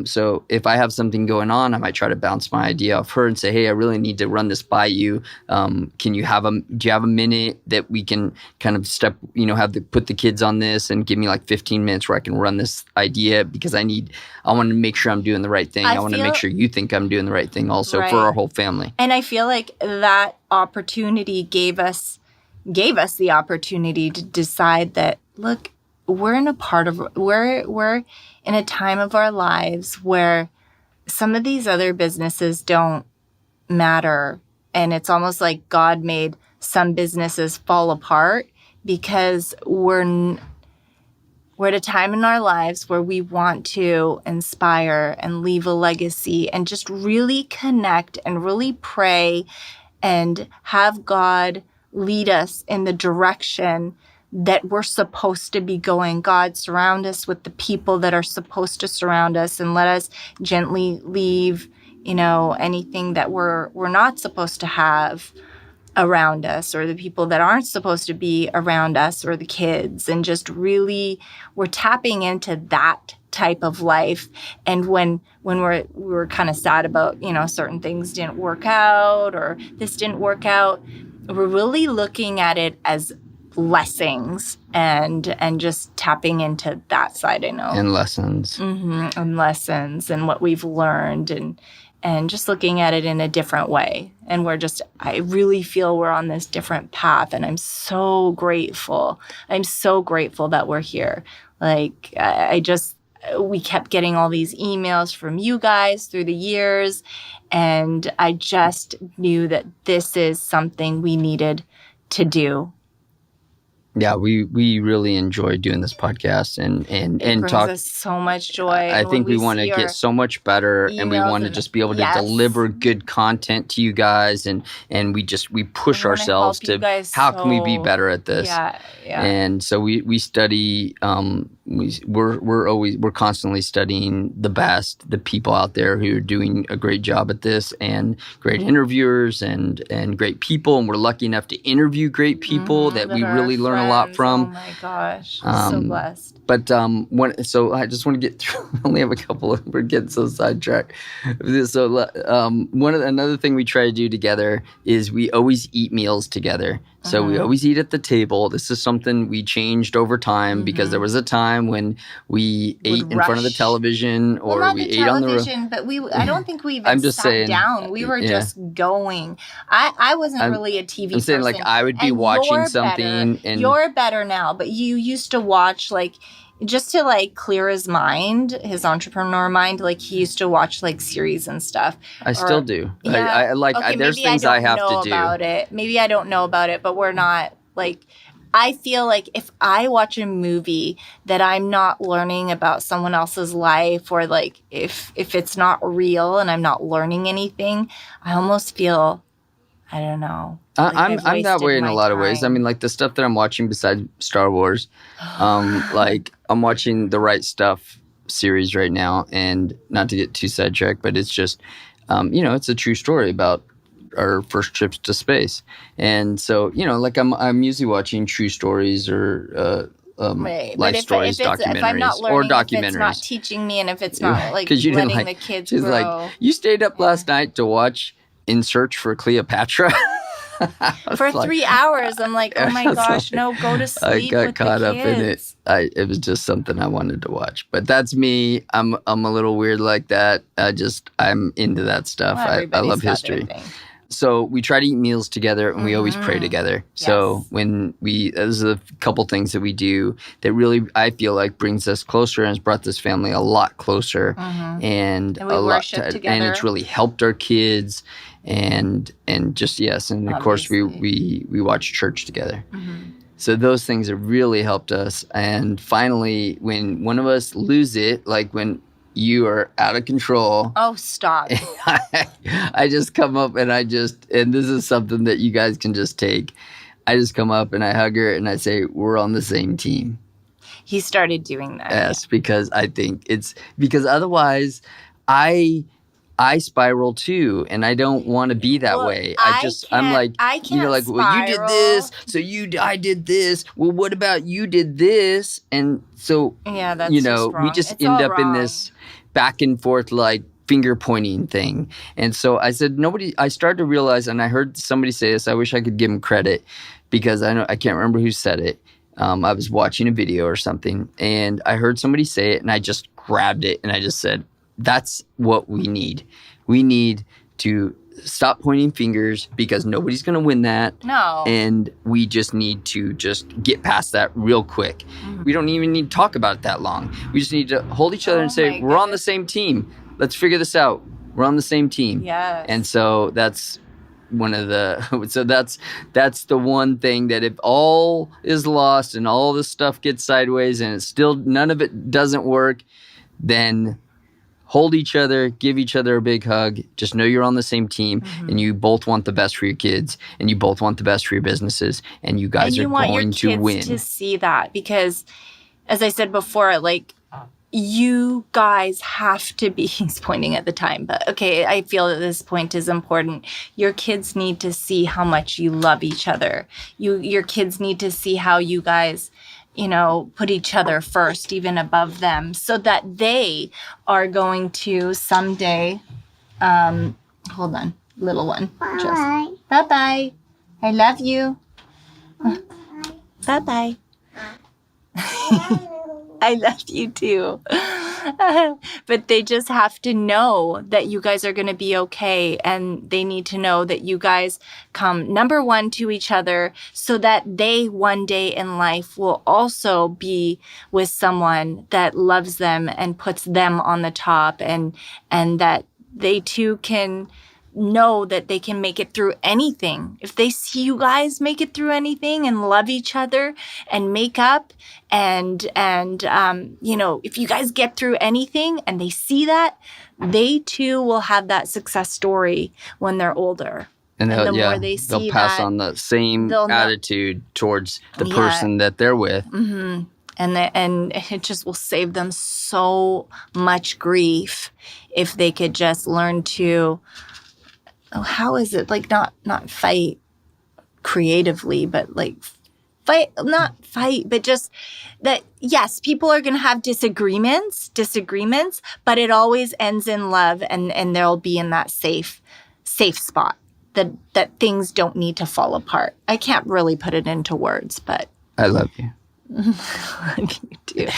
So if I have something going on, I might try to bounce my idea off her and say, hey, I really need to run this by you. Do you have a minute that we can kind of put the kids on this and give me like 15 minutes where I can run this idea because I want to make sure I'm doing the right thing. I want to make sure you think I'm doing the right thing also for our whole family. And I feel like that opportunity gave us the opportunity to decide that, look, we're in a time of our lives where some of these other businesses don't matter. And it's almost like God made some businesses fall apart because we're at a time in our lives where we want to inspire and leave a legacy and just really connect and really pray and have God lead us in the direction that we're supposed to be going. God, surround us with the people that are supposed to surround us and let us gently leave, anything that we're not supposed to have around us, or the people that aren't supposed to be around us, or the kids. And just really, we're tapping into that type of life. And when we were kind of sad about, certain things didn't work out or this didn't work out, we're really looking at it as blessings and just tapping into that side, I know. And lessons. Mm-hmm. And lessons and what we've learned and just looking at it in a different way. And I really feel we're on this different path. And I'm so grateful. I'm so grateful that we're here. Like, we kept getting all these emails from you guys through the years. And I just knew that this is something we needed to do. Yeah, we really enjoy doing this podcast and brings talk. Us so much joy. I think we want to get so much better, and we want to just be able to deliver good content to you guys, and we push ourselves to how can we be better at this? Yeah. And so we study. We're constantly studying the people out there who are doing a great job at this, and great interviewers and great people, and we're lucky enough to interview great people that we really learn a lot from. Oh my gosh, so blessed. But so I just want to get through. I only have a couple. We're getting so sidetracked. So another thing we try to do together is we always eat meals together. So we always eat at the table. This is something we changed over time because there was a time when we ate in front of the television or we ate on the road. But I don't think we even sat down. We were just going. I wasn't really a TV person. I'm saying like I would be watching something. And you're better now, but you used to watch like just to like clear his mind, his entrepreneur mind. Like he used to watch like series and stuff. I still do. Yeah. There's things I have to do. Maybe I don't know about it, but we're not like. I feel like if I watch a movie that I'm not learning about someone else's life, or like if it's not real and I'm not learning anything, I almost feel, I don't know. Like I'm that way in a lot of ways. I mean, like the stuff that I'm watching besides Star Wars, like I'm watching the Right Stuff series right now, and not to get too sidetracked, but it's just, it's a true story about our first trips to space. And so, like I'm usually watching true stories or life stories, documentaries, if I'm not learning, or documentaries. If it's not teaching me, and if it's not like you letting the kids grow. She's like, you stayed up last night to watch In Search for Cleopatra? For 3 hours. I'm like, oh my gosh, no, go to sleep. I got caught up in it. It was just something I wanted to watch. But that's me. I'm a little weird like that. I'm into that stuff. Well, I love history. So we try to eat meals together, and we always pray together. Yes. So there's a couple things that we do that really, I feel like, brings us closer and has brought this family a lot closer. And we worship together. And it's really helped our kids. And just, yes. And of course, we watch church together. So those things have really helped us. And finally, when one of us lose it, like when you are out of control. Oh, stop. I just come up and and this is something that you guys can just take. I just come up and I hug her and I say, we're on the same team. He started doing that. Yes, because I think because otherwise I spiral too, and I don't want to be that way. I'm like, well, you did this, so I did this. Well, what about you did this? And so, that's just wrong. We just end up in this back and forth like finger pointing thing. And so I said, I started to realize, and I heard somebody say this. I wish I could give him credit because I can't remember who said it. I was watching a video or something, and I heard somebody say it, and I just grabbed it and I just said, that's what we need. We need to stop pointing fingers because nobody's going to win that. No. And we just need to just get past that real quick. We don't even need to talk about it that long. We just need to hold each other and say, we're on the same team. Let's figure this out. We're on the same team. Yes. And so that's one of that's the one thing that if all is lost and all this stuff gets sideways and it's still none of it doesn't work, then hold each other, give each other a big hug. Just know you're on the same team, and you both want the best for your kids, and you both want the best for your businesses, and you guys are going to win. You want your kids to see that because, as I said before, like you guys have to be. He's pointing at the time, but okay, I feel that this point is important. Your kids need to see how much you love each other. Your kids need to see how you guys, put each other first, even above them, so that they are going to someday, hold on, little one. Bye. Bye-bye. I love you. Bye-bye. I love you too. But they just have to know that you guys are going to be okay. And they need to know that you guys come number one to each other so that they one day in life will also be with someone that loves them and puts them on the top and that they too can know that they can make it through anything. If they see you guys make it through anything and love each other and make up and if you guys get through anything and they see that, they too will have that success story when they're older. And the more they see they'll pass on the same attitude towards the person that they're with. Mm-hmm. And it just will save them so much grief if they could just learn to, how is it, like not fight creatively, but like not fight, but just that, yes, people are going to have disagreements, but it always ends in love and they'll be in that safe spot that things don't need to fall apart. I can't really put it into words, but I love you. I love you too.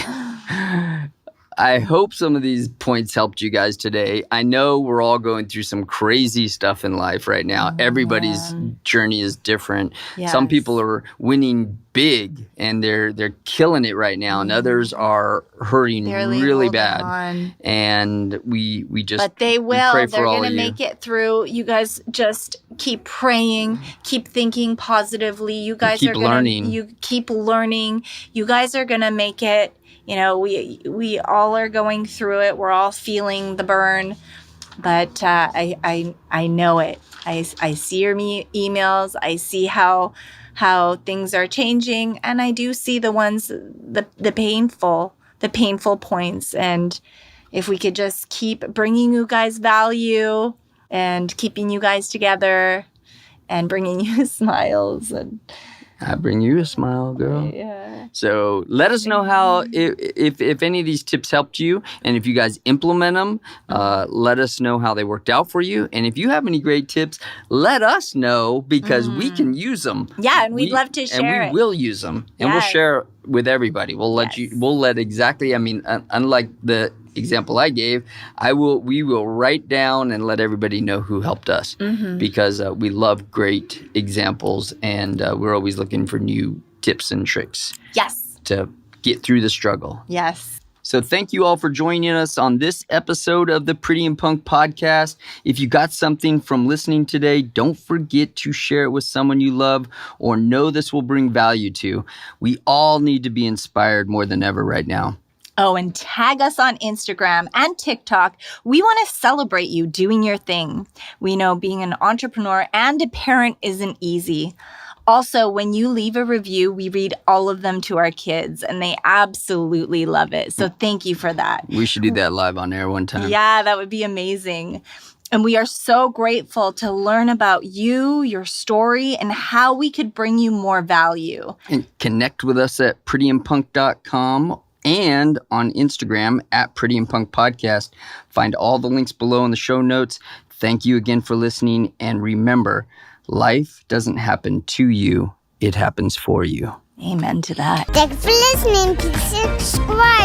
I hope some of these points helped you guys today. I know we're all going through some crazy stuff in life right now. Everybody's journey is different. Yes. Some people are winning big and they're killing it right now, and others are hurting really bad. On. And we just But they will. Pray They're going to make it through. You guys just keep praying, keep thinking positively. You guys keep learning. You keep learning. You guys are going to make it. We all are going through it. We're all feeling the burn, but I know it. I see your emails. I see how things are changing, and I do see the ones the painful points. And if we could just keep bringing you guys value and keeping you guys together and bringing you smiles and. I bring you a smile, girl. Yeah. So let us know how, if any of these tips helped you, and if you guys implement them, let us know how they worked out for you. And if you have any great tips, let us know because we can use them. Yeah, and we'd love to share it. And we will use them, and we'll share it with everybody. We'll let exactly. I mean, unlike the example I gave, we will write down and let everybody know who helped us because we love great examples and we're always looking for new tips and tricks. Yes. To get through the struggle. Yes. So thank you all for joining us on this episode of the Pretty and Punk podcast. If you got something from listening today, don't forget to share it with someone you love or know this will bring value to. We all need to be inspired more than ever right now. Oh, and tag us on Instagram and TikTok. We want to celebrate you doing your thing. We know being an entrepreneur and a parent isn't easy. Also, when you leave a review, we read all of them to our kids, and they absolutely love it. So thank you for that. We should do that live on air one time. Yeah, that would be amazing. And we are so grateful to learn about you, your story, and how we could bring you more value. And connect with us at prettyandpunk.com and on Instagram at Pretty and Punk Podcast. Find all the links below in the show notes. Thank you again for listening. And remember, life doesn't happen to you, it happens for you. Amen to that. Thanks for listening. Please subscribe.